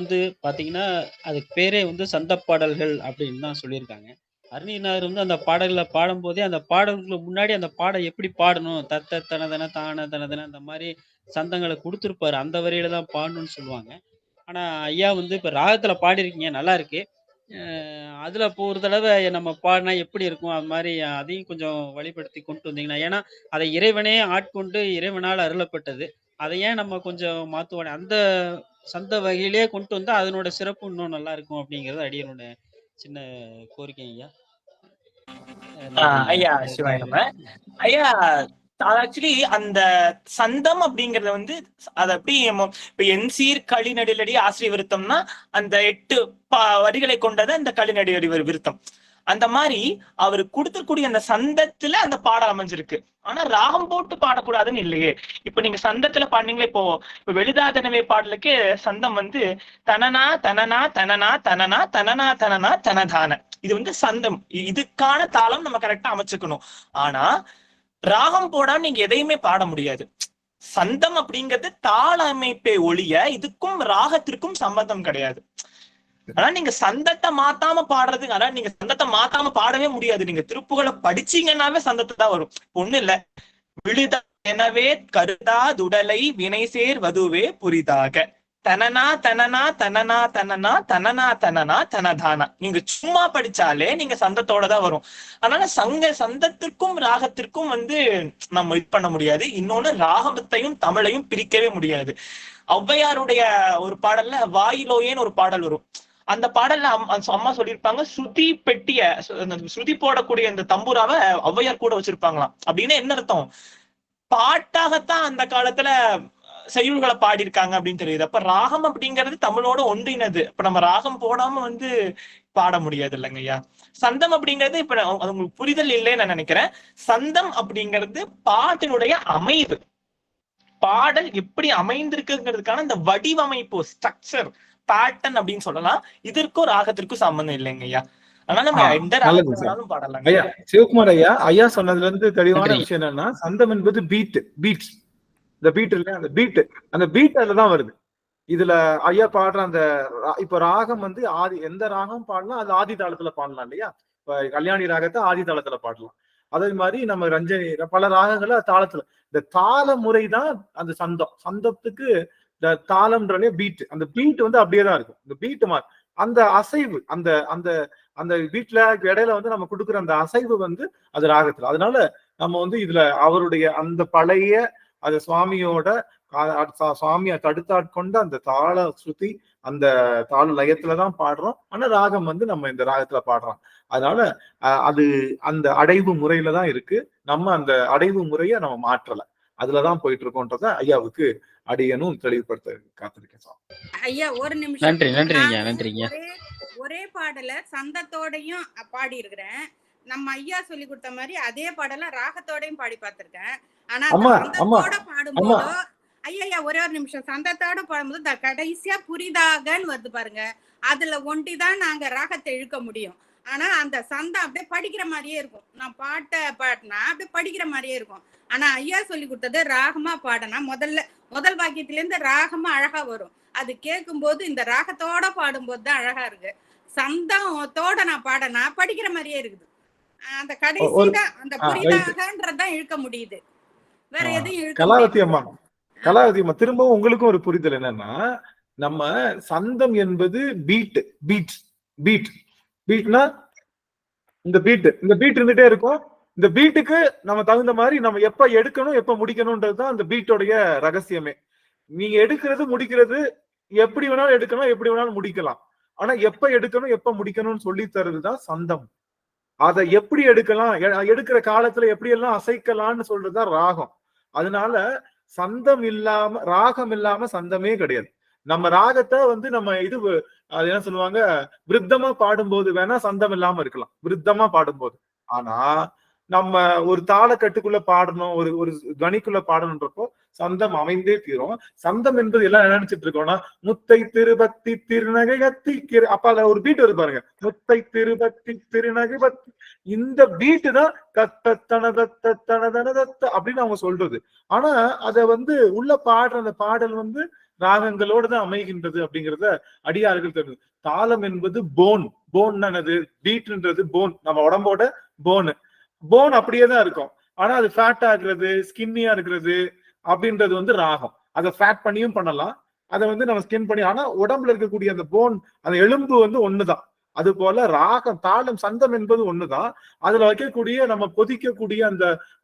பாத்தீங்கன்னா அதுக்கு பேரே சந்த பாடல்கள் அப்படின்னு தான் சொல்லியிருக்காங்க. அருணிநாதர் அந்த பாடல்களை பாடும் போதே அந்த பாடல்களுக்கு முன்னாடி அந்த பாடம் எப்படி பாடணும், தத்த தனதன தான தனதன அந்த மாதிரி சந்தங்களை கொடுத்துருப்பாரு. அந்த வரியில தான் பாடணும்னு சொல்லுவாங்க. ஆனா ஐயா இப்ப ராகத்துல பாடிருக்கீங்க, நல்லா இருக்கு. அதுல இப்போ ஒரு தடவை நம்ம பாடினா எப்படி இருக்கும், அது மாதிரி அதையும் கொஞ்சம் வழிபடுத்தி கொண்டு வந்தீங்கன்னா. ஏன்னா அதை இறைவனே ஆட்கொண்டு இறைவனால் அருளப்பட்டது. அதை ஏன் நம்ம கொஞ்சம் மாத்துவோம், அந்த சந்த வகையிலேயே கொண்டு வந்தா அதனோட சிறப்பு இன்னும் நல்லா இருக்கும் அப்படிங்கிறது அடியனோட சின்ன கோரிக்கை ஐயா. ஐயா சிவாய நம. ஐயா ஆக்சுவலி அந்த சந்தம் அப்படிங்கறத அது அப்படி இப்ப என்சீர் களிநடிலடி ஆசிரிய விருத்தம்னா அந்த 8 வரிகளை கொண்டது அந்த களிநடி விருத்தம். அந்த மாதிரி அவரு கொடுத்துக்கூடிய அந்த சந்தத்துல அந்த பாடல் அமைஞ்சிருக்கு. ஆனா ராகம் போட்டு பாடக்கூடாதுன்னு இல்லையே. இப்ப நீங்க சந்தத்துல பாடுனீங்களே, இப்ப வெளிதாதனவே பாடலுக்கு சந்தம் தனனா தனனா தனனா தனனா தனனா தனனா தனதான. இது சந்தம், இதுக்கான தாளம் நம்ம கரெக்டா அமைச்சுக்கணும். ஆனா ராகம் போடாம நீங்க எதையுமே பாட முடியாது. சந்தம் அப்படிங்கிறது தாள அமைப்பை ஒழிய இதுக்கும் ராகத்திற்கும் சம்பந்தம் கிடையாது. ஆனா நீங்க சந்தத்தை மாத்தாம பாடுறதுக்கு, அதாவது நீங்க சந்தத்தை மாத்தாம பாடவே முடியாது. நீங்க திருப்புகளை படிச்சீங்கன்னாவே சந்தத்தை தான் வரும். ஒண்ணு இல்ல, விழுதா எனவே கருதா துடலை வினை சேர் வதுவே புரிதாக தனனா தனனா தனனா தனனா தனனா தனனா தனதானா. நீங்க சும்மா படிச்சாலே நீங்க சந்தத்தோட தான் வரும். அதனால சந்தத்திற்கும் ராகத்திற்கும் நம்ம இது பண்ண முடியாது. இன்னொன்னு, ராகத்தையும் தமிழையும் பிரிக்கவே முடியாது. ஔவையாருடைய ஒரு பாடல்ல வாயிலோயேன்னு ஒரு பாடல் வரும். அந்த பாடல்ல அம்மா சொல்லியிருப்பாங்க, ஸ்ருதி பெட்டிய, ஸ்ருதி போடக்கூடிய இந்த தம்புராவை ஔவையார் கூட வச்சிருப்பாங்களாம். அப்படின்னு என்ன அர்த்தம்? பாட்டாகத்தான் அந்த காலத்துல செய்யுள்களை பாடியிருக்காங்க அப்படின்னு தெரியுது. அப்ப ராகம் அப்படிங்கிறது தமிழோட ஒன்றினது. இப்ப நம்ம ராகம் போடாம பாட முடியாது இல்லைங்க ஐயா. சந்தம் அப்படிங்கிறது இப்ப அது உங்களுக்கு புரிதல் இல்லைன்னு நான் நினைக்கிறேன். சந்தம் அப்படிங்கிறது பாட்டினுடைய அமைவு, பாடல் எப்படி அமைந்திருக்குங்கிறதுக்கான இந்த வடிவமைப்பு, ஸ்ட்ரக்சர், பேட்டர்ன் அப்படின்னு சொல்லலாம். இதற்கும் ராகத்திற்கும் சம்பந்தம் இல்லைங்க ஐயா. அதனால நம்ம எந்த ராகத்தினாலும் பாடலாம். ஐயா சிவகுமார் ஐயா சொன்னதுல இருந்து தெளிவான விஷயம் என்னன்னா, சந்தம் என்பது பீட்ஸ், இந்த பீட் இல்ல, அந்த பீட் அதுலதான் வருது. இதுல ஐயா பாடுற அந்த இப்ப ராகம் ஆதி, எந்த ராகம் பாடலாம் அது ஆதி தாளத்துல பாடலாம் இல்லையா? இப்ப கல்யாணி ராகத்தை ஆதி தாளத்துல பாடலாம். அதே மாதிரி நம்ம ரஞ்சனி, பல ராகங்களை தாளத்துல, இந்த தாள முறைதான் அந்த சந்தத்துக்கு இந்த தாளம்ன்றே பீட். அந்த பீட் அப்படியேதான் இருக்கும். இந்த பீட் மாதிரி அந்த அசைவு, அந்த அந்த அந்த பீட்ல இடையில நம்ம கொடுக்குற அந்த அசைவு அது ராகத்துல. அதனால நம்ம இதுல அவருடைய அந்த பழைய அது சுவாமியோட சுவாமியை தடுத்தாட்கொண்ட அந்த தாள ஸ்ருதி, அந்த தாள லயத்துலதான் பாடுறோம். ஆனா ராகம் நம்ம இந்த ராகத்துல பாடுறோம். அதனால அது அந்த அடைவு முறையில தான் இருக்கு. நம்ம அந்த அடைவு முறையை நம்ம மாற்றல, அதுலதான் போயிட்டு இருக்கோன்றத ஐயாவுக்கு அடியனும் தெளிவுபடுத்த காத்திருக்கேன். ஐயா ஒரு நிமிஷம். நன்றிங்க. ஒரே பாடல சந்தத்தோடையும் பாடி இருக்கிறேன். நம்ம ஐயா சொல்லி கொடுத்த மாதிரி அதே பாடல ராகத்தோடையும் பாடி பார்த்திருக்கேன். ஆனா சந்தத்தோட பாடும்போது ஐயா ஒரே ஒரு நிமிஷம், சந்தத்தோட பாடும்போது கடைசியா புரிதாகன்னு வருது பாருங்க, அதுல ஒண்டிதான் நாங்க ராகத்தை இழுக்க முடியும். ஆனா அந்த சந்தம் அப்படியே படிக்கிற மாதிரியே இருக்கும். நான் பாடினா அப்படியே படிக்கிற மாதிரியே இருக்கும். ஆனா ஐயா சொல்லி கொடுத்தது ராகமா பாடனா முதல் வாக்கியத்துல இருந்து ராகமா அழகா வரும். அது கேட்கும் போது இந்த ராகத்தோட பாடும்போது தான் அழகா இருக்கு. சந்தத்தோட நான் பாடனா படிக்கிற மாதிரியே இருக்குது. அந்த கடைசிதான் அந்த புரிதாகன்றதான் இழுக்க முடியுது, வேற எதையும் இழுக்க. கலாவதி அம்மா திரும்பவும் உங்களுக்கும் ஒரு புரிதல் என்னன்னா, நம்ம சந்தம் என்பது பீட்னா இந்த பீட் இருந்துட்டே இருக்கும். இந்த பீட்டுக்கு நம்ம தகுந்த மாதிரி நம்ம எப்ப எடுக்கணும் எப்ப முடிக்கணும்ன்றதுதான் அந்த பீட்டோடைய ரகசியமே. நீங்க எடுக்கிறது முடிக்கிறது எப்படி வேணாலும் எடுக்கணும், எப்படி வேணாலும் முடிக்கலாம். ஆனா எப்ப எடுக்கணும் எப்ப முடிக்கணும்னு சொல்லி தருதுதான் சந்தம். அதை எப்படி எடுக்கலாம், எடுக்கிற காலத்துல எப்படி எல்லாம் அசைக்கலாம்னு சொல்றதுதான் ராகம். அதனால சந்தம் இல்லாம, ராகம் இல்லாம சந்தமே கிடையாது. நம்ம ராகத்தை நம்ம அது என்ன சொல்லுவாங்க, விருத்தமா பாடும்போது வேணா சந்தம் இல்லாம இருக்கலாம், விருத்தமா பாடும்போது. ஆனா நம்ம ஒரு தாளக்கட்டுக்குள்ள பாடணும், ஒரு கணிக்குள்ள பாடணுன்றப்போ சந்தம் அமைந்தே தீரும். சந்தம் என்பது எல்லாம் நினைச்சிட்டு இருக்கோம்னா, முத்தை திருபத்தி திருநகை கத்தி, அப்ப அதுல ஒரு பீட் வருது பாருங்க, முத்தை திருபத்தி திருநகை பத்தி, இந்த பீட்டு தான் கத்தனதத்த அப்படின்னு அவங்க சொல்றது. ஆனா அத உள்ள பாடுற அந்த பாடல் ராகங்களோடு தான் அமைகின்றது அப்படிங்கிறத அடியார்கள் தெரிஞ்சு. தாளம் என்பது போன் என்னது, பீட்ன்றது போன், நம்ம உடம்போட போன் அப்படியே தான் இருக்கும். ஆனா அது ஃபேட் ஆகுறது, ஸ்கின்னியா இருக்கிறது அப்படின்றது ராகம். அதை ஃபேட் பண்ணியும் பண்ணலாம், அதை நம்ம ஸ்கின் பண்ணி, ஆனா உடம்புல இருக்கக்கூடிய அந்த போன், அந்த எலும்பு ஒண்ணுதான். அது போல ராகம், தாளம், சந்தம் என்பது ஒண்ணுதான். அதுல வைக்கக்கூடிய நம்ம பொதிக்கக்கூடிய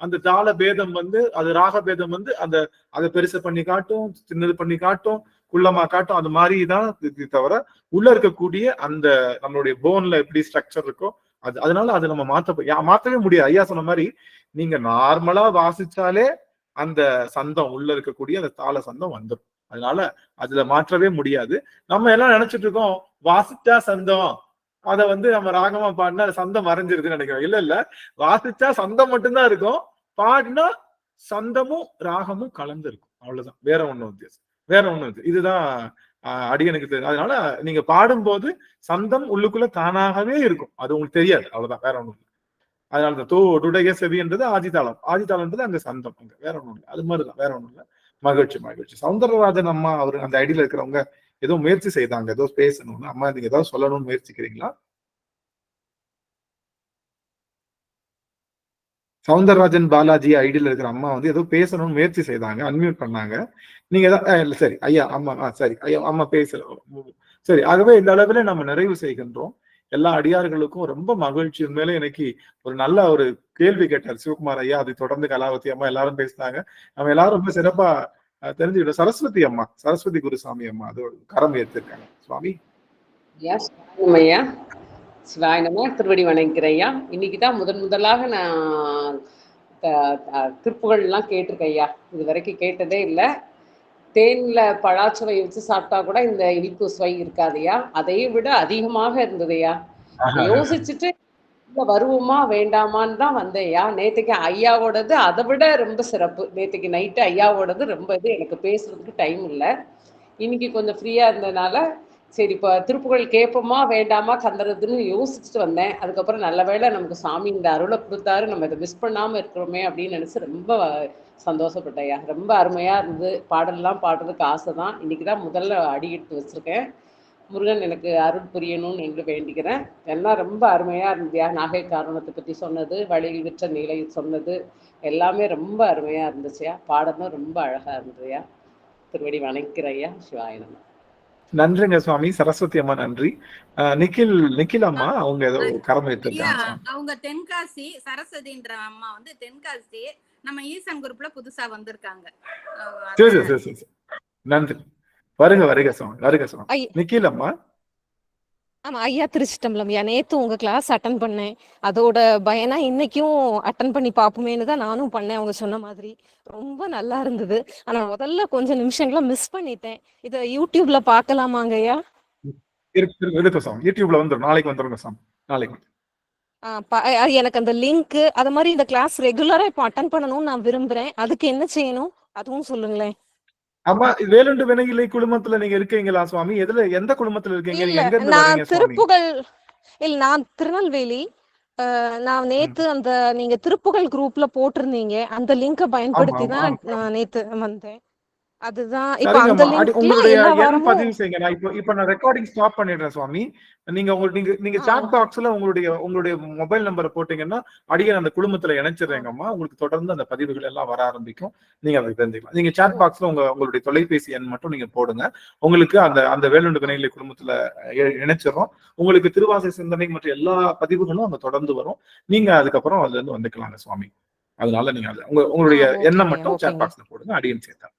அந்த தாள பேதம் அது ராக பேதம் அந்த அதை பெருசு பண்ணி காட்டும், சின்னது பண்ணி காட்டும், குள்ளமா காட்டும். அது மாதிரிதான் தவிர உள்ள இருக்கக்கூடிய அந்த நம்மளுடைய போன்ல எப்படி ஸ்ட்ரக்சர் இருக்கோ அதனால அது நம்ம மாத்தவே முடியாது. ஐயா சொன்ன மாதிரி நீங்க நார்மலா வாசிச்சாலே அந்த சந்தம், உள்ள இருக்கக்கூடிய அந்த தாள சந்தம் வந்துடும். அதனால அதுல மாற்றவே முடியாது. நம்ம எல்லாம் நினைச்சிட்டு இருக்கோம் வாசிச்சா சந்தம், அத நம்ம ராகமா பாடினா சந்தம் மறைஞ்சிருதுன்னு நினைக்கிறோம். இல்ல, வாசிச்சா சந்தம் மட்டும்தான் இருக்கும், பாடினா சந்தமும் ராகமும் கலந்து இருக்கும். அவ்வளவுதான், வேற ஒண்ணும் இதுதான் அடியனுக்கு தெரியும். அதனால நீங்க பாடும்போது சந்தம் உள்ளுக்குள்ள தானாகவே இருக்கும், அது உங்களுக்கு தெரியாது, அவ்வளவுதான், வேற ஒண்ணும் இல்லை. அதனால இந்த தோடுடைய செவின்றது ஆதித்தாளம்ன்றது அங்க சந்தம், அங்க வேற ஒண்ணும் இல்லை. அது மாதிரிதான், வேற ஒண்ணும் இல்லை. மகிழ்ச்சி. சௌந்தரராஜன் அம்மா அவரு அந்த ஐடியில இருக்கிறவங்க ஏதோ முயற்சி செய்தாங்க, ஏதோ பேசணும்னு. அம்மா நீங்க ஏதாவது சொல்லணும்னு முயற்சிக்கிறீங்களா? சவுந்தரராஜன் பாலாஜி ஐடியில இருக்கிற அம்மா வந்து ஏதோ பேசணும்னு முயற்சி செய்தாங்க, அன்மியூட் பண்ணாங்க. நீங்க இல்ல சரி ஐயா அம்மா சரி ஐயா அம்மா பேசல. சரி, ஆகவே இந்த அளவுல நம்ம நிறைவு செய்கின்றோம். எல்லா அடியார்களுக்கும் ரொம்ப மகிழ்ச்சி. உண்மையிலே இன்னைக்கு ஒரு நல்ல ஒரு கேள்வி கேட்டார் சிவகுமார் ஐயா, அதை தொடர்ந்து கலாவதி அம்மா எல்லாரும் பேசினாங்க. நம்ம எல்லாரும் ரொம்ப சிறப்பா தெரிஞ்சுக்கிட்டோம். சரஸ்வதி அம்மா, சரஸ்வதி குருசாமி அம்மா அது கரம் ஏற்றிருக்காங்க. சுவாமி ஐயா சிவாய நம. திருவடி வணங்கிக்கிறேன் ஐயா. இன்னைக்கு தான் முதலாக நான் திருப்புகள்லாம் கேட்டிருக்கேன் ஐயா. இது வரைக்கும் கேட்டதே இல்லை. தேன்ல பழாச்சுவை வச்சு சாப்பிட்டா கூட இந்த இனிப்பு சுவை இருக்காதையா, அதையும் விட அதிகமாக இருந்ததையா. யோசிச்சுட்டு வருவோமா வேண்டாமான்னு தான் வந்தேயா. நேற்றுக்கு ஐயாவோடது அதை விட ரொம்ப சிறப்பு. நேற்றுக்கு நைட்டு ஐயாவோடது ரொம்ப இது. எனக்கு பேசுறதுக்கு டைம் இல்லை. இன்னைக்கு கொஞ்சம் ஃப்ரீயா இருந்ததுனால சரி இப்போ திருப்புகழ் கேட்போமா வேண்டாமா கந்தறதுன்னு யோசிச்சுட்டு வந்தேன். அதுக்கப்புறம் நல்ல வேளை நமக்கு சாமி இந்த அருளை கொடுத்தாரு, நம்ம இதை மிஸ் பண்ணாம இருக்கிறோமே அப்படின்னு நினைச்சு ரொம்ப சந்தோஷப்பட்டேயா. ரொம்ப அருமையா இருந்தது. பாடல்லாம் பாடுறதுக்கு ஆசை தான். இன்னைக்கு தான் முதல்ல அடியிட்டு வச்சிருக்கேன். முருகன் எனக்கு அருள் புரியணும்னு என்று வேண்டிக்கிறேன். எல்லாம் ரொம்ப அருமையா இருந்ததுயா. நாகை காரணத்தை பத்தி சொன்னது, வழியில் விற்ற நிலை சொன்னது எல்லாமே ரொம்ப அருமையா இருந்துச்சுயா. பாடலும் ரொம்ப அழகா இருந்ததுயா. திருவடி வணங்கிறையா. சிவாயனம். நன்றிங்க சுவாமி. சரஸ்வதி அம்மா நன்றி. நிக்கில் அம்மா அவங்க ஏதோ கரம் ஏற்றிருக்காங்க. அவங்க தென்காசி. சரஸ்வதின்ற அம்மா வந்து தென்காசி. நம்ம ஈசன் குரூப்ல புதுசா வந்திருக்காங்க. சரி சரி சரி நன்றி. வருக வருக சுவாமி, வருக சுவாமி. நிக்கில் அம்மா. ஆமா ஐயா, திருச்சிட்டம்பலம் ஐயா. நேத்து உங்க கிளாஸ் அட்டன் பண்ணேன். அதோட பயனா இன்னைக்கும் அட்டன் பண்ணி பாப்போமேனு தான் நானும் பண்ணேன். அவங்க சொன்ன மாதிரி ரொம்ப நல்லா இருந்தது. ஆனா முதல்ல கொஞ்சம் நிமிஷங்களை மிஸ் பண்ணிட்டேன். இத யூடியூப்ல பாக்கலாமாங்க ஐயா? இருக்கு சாமி, யூடியூப்ல வந்துரும். நாளைக்கு வந்துருங்க சாமி, நாளைக்கு. எனக்கு அந்த லிங்க் அது மாதிரி இந்த கிளாஸ் ரெகுலரா இப்போ அட்டன் பண்ணணும்னு நான் விரும்புறேன். அதுக்கு என்ன செய்யணும் அதுவும் சொல்லுங்களேன். ஆமா, வேலுண்டு வினையிலை குழுமத்துல நீங்க இருக்கீங்களா சுவாமி? எதுல, எந்த குழுமத்துல இருக்கீங்க? நீங்க எங்க இருந்து வரீங்க சுவாமி? திருப்புகழ் இல்ல, நான் திருநெல்வேலி. நான் நேத்து அந்த நீங்க திருப்புகழ் குரூப்ல போட்டிருந்தீங்க, அந்த லிங்கை பயன்படுத்தி தான் நான் நேத்து வந்தேன். அதுதான் இப்ப அந்த லிங்க்ல உங்களுடைய எண் பதிவு செய்யுங்க. நான் இப்ப நான் ரெக்கார்டிங் ஸ்டாப் பண்ணிடுறேன் சுவாமி. நீங்க சாட் பாக்ஸ்ல உங்களுடைய மொபைல் நம்பரை போட்டீங்கன்னா அடியே அந்த குழுமத்துல இணைச்சிடுறேங்கம்மா. உங்களுக்கு தொடர்ந்து அந்த பதிவுகள் எல்லாம் வர ஆரம்பிக்கும். நீங்க அதை தெரிஞ்சுக்கலாம். நீங்க சாட் பாக்ஸ்ல உங்களுடைய தொலைபேசி எண் மட்டும் நீங்க போடுங்க. உங்களுக்கு அந்த வேலுண்டு வினையிலை குழுமத்துல இணைச்சிடறோம். உங்களுக்கு திருவாசை சிந்தனை மற்றும் எல்லா பதிவுகளும் அங்க தொடர்ந்து வரும். நீங்க அதுக்கப்புறம் அதுல இருந்து வந்துக்கலாங்க சுவாமி. அதனால நீங்க உங்களுடைய எண்ணம் மட்டும் சாட் பாக்ஸ்ல போடுங்க, அடியன் சேர்த்தா.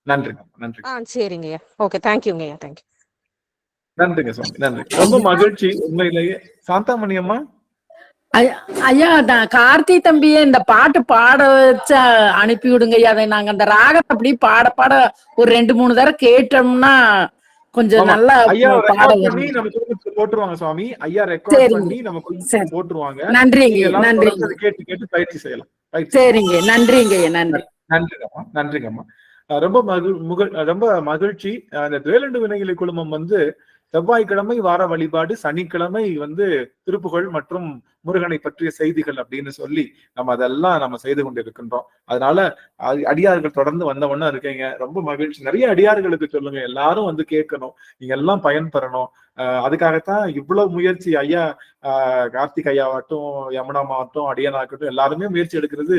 நன்றிங்க, நன்றி. சரிங்க. ஓகே, தேங்க்யூங்க. தேங்க்யூ. நன்றிங்க சுவாமி, நன்றி. ரொம்ப மகிழ்ச்சி உண்மையிலேயே. சாந்தாமணி அம்மா. ஐயா, கார்த்தி தம்பியே இந்த பாட்டு பாட வச்ச அனுப்பி விடுங்க ஐயா. அதை நாங்க அந்த ராகத்தை அப்படி பாட பாட ஒரு 2-3 தடவை கேட்டோம்னா கொஞ்சம் நல்லா போட்டுருவாங்க சுவாமி. ஐயா ரெக்கார்ட் பண்ணி நம்ம போட்டுருவாங்க. நன்றிங்க, நன்றிங்க. கேட்டு கேட்டு பயிற்சி செய்யலாம். சரிங்க, நன்றிங்க. நன்றி, நன்றிங்கம்மா, நன்றிங்கம்மா. ரொம்ப மகிழ்ச்சி. அந்த வேலுண்டு வினையிலை குழுமம் வந்து செவ்வாய்க்கிழமை வார வழிபாடு, சனிக்கிழமை வந்து திருப்புகழ் மற்றும் முருகனை பற்றிய செய்திகள் அப்படின்னு சொல்லி நம்ம செய்து கொண்டிருக்கின்றோம். அதனால அடியார்கள் தொடர்ந்து வந்தவண்ணா இருக்கீங்க. ரொம்ப மகிழ்ச்சி. நிறைய அடியார்களுக்கு சொல்லுங்க, எல்லாரும் வந்து கேட்கணும், நீங்க எல்லாம் பயன்பெறணும். அதுக்காகத்தான் இவ்வளவு முயற்சி. ஐயா கார்த்திக் ஐயாவாகட்டும், யமுனாமாவட்டும், அடியனாகட்டும் எல்லாருமே முயற்சி எடுக்கிறது.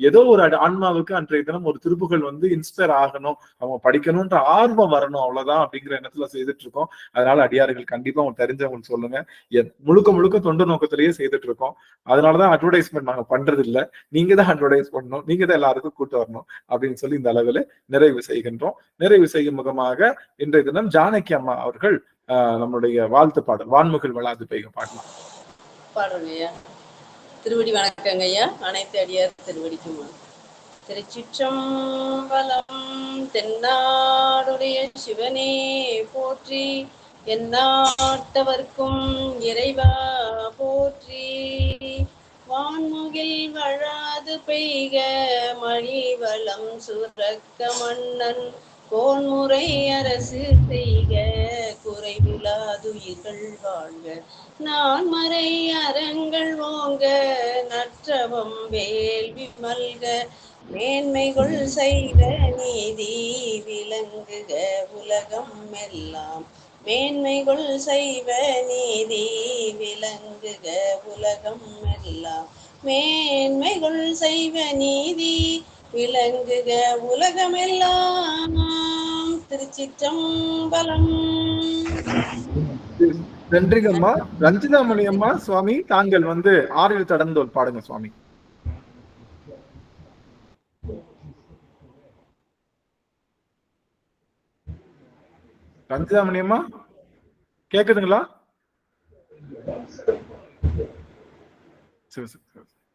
ஏதோ ஒரு ஆன்மாவுக்கு அன்றைய தினம் ஒரு திருப்புகள் வந்து இன்ஸ்பயர் ஆகணும், அவங்க படிக்கணும்ன்ற ஆர்வம் வரணும், அவ்வளவுதான் அப்படிங்கிற எண்ணத்துல செய்துட்டு இருக்கோம். அதனால அடியார்கள் கண்டிப்பா உங்களுக்கு தெரிஞ்சவங்களுக்கு சொல்லுங்க. முழுக்க தொண்டு நோக்கத்திலேயே செய்துட்டு இருக்கோம். அதனாலதான் அட்வர்டைஸ்மெண்ட் நாங்க பண்றது இல்ல. நீங்க தான் அட்வர்டைஸ் பண்ணணும், நீங்க தான் எல்லாருக்கும் கூட்டு வரணும் அப்படின்னு சொல்லி இந்த அளவுல நிறைவு செய்கின்றோம். நிறைவு செய்யும் முகமாக இன்றைய தினம் ஜானகி அம்மா அவர்கள் நம்முடைய வாழ்த்து பாடல் வான்முகில் வளாது பெய்க பாடலாம். பாடுறேங்கய்யா. திருவடி வணக்கங்க ஐயா. அனைத்து அடியார் திருவடிக்கும் திருச்சிற்றம்பலம். தென்னாடுடைய சிவனே போற்றி, எந்நாட்டவர்க்கும் இறைவா போற்றி. வான்முகில் வழாது பெய்க மணிவளம் சுரக்க மன்னன் கோன்முறை அரசு செய்க குறைவிலாதுயிர்கள் வாழ்க. நான்மறை அறங்கள் ஓங்க நற்றவம் வேள்வி மல்க. மேன்மைகள் செய்த நீதி விளங்குக உலகம் எல்லாம். மேன்மைகள் செய்வ நீதி விளங்குக உலகம் எல்லாம். மேன்மைகள் செய்வ நீதி விளங்குக உலகமெல்லாம். திருச்சிற்றம்பலம். நன்றிங்க அம்மா. ரஞ்சிதாமணி அம்மா சுவாமி, தாங்கள் ஆறில் தடந்தோல் பாடுங்க சுவாமி. ரஞ்சிதாமணி அம்மா கேக்குதுங்களா?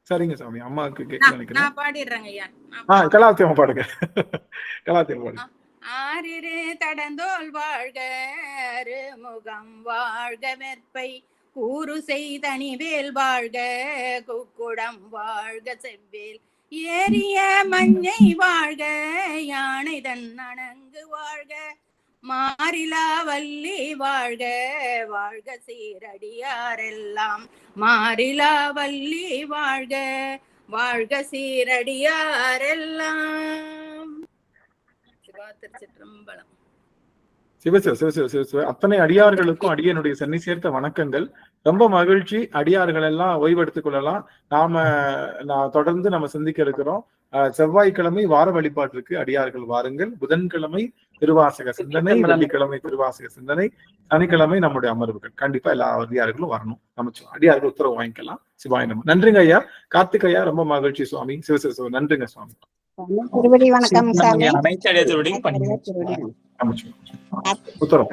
சரிங்க சாமி, அம்மாவுக்கு கேட்க நினைக்கிறேன். நான் பாடிடுறேங்க ஐயா. கலாவதி அம்மா பாடுங்க. கலாவதி அம்மா பாடுங்க. ஆறிரு தடந்தோல் வாழ்க, முகம் வாழ்க, வெற்பை கூறு செய்தனிவேல் வாழ்க, குக்குடம் வாழ்க, செவ்வேல் ஏறிய மஞ்சை வாழ்க, யானை தன் அணங்கு வாழ்க, மாறிலா வள்ளி வாழ்க, வாழ்க சீரடியாரெல்லாம். மாறிலா வள்ளி வாழ்க, வாழ்க சீரடியாரெல்லாம். திருச்சிற்றம்பலம். சிவசிவ சிவசிவ சிவசிவ. அத்தனை அடியார்களுக்கும் அடியனுடைய சென்னை சேர்த்த வணக்கங்கள். ரொம்ப மகிழ்ச்சி. அடியார்கள் எல்லாம் ஓய்வெடுத்துக் கொள்ளலாம். நான் தொடர்ந்து நம்ம சிந்திக்க இருக்கிறோம். செவ்வாய்க்கிழமை வார வழிபாட்டிற்கு அடியார்கள் வாருங்கள். புதன்கிழமை திருவாசக சிந்தனை, வெள்ளிக்கிழமை திருவாசக சிந்தனை, சனிக்கிழமை நம்முடைய அமர்வுகள். கண்டிப்பா எல்லா அடியார்களும் வரணும். நம்ம அடியார்கள் உத்தரவு வாங்கிக்கலாம். சிவாய நம. நன்றிங்க ஐயா. கார்த்திக் ஐயா, ரொம்ப மகிழ்ச்சி சுவாமி. சிவசிவ. நன்றிங்க சுவாமி. திருவடி வணக்கம் சாமி. அனைத்து அடியார்களுடையும் உத்தரவு.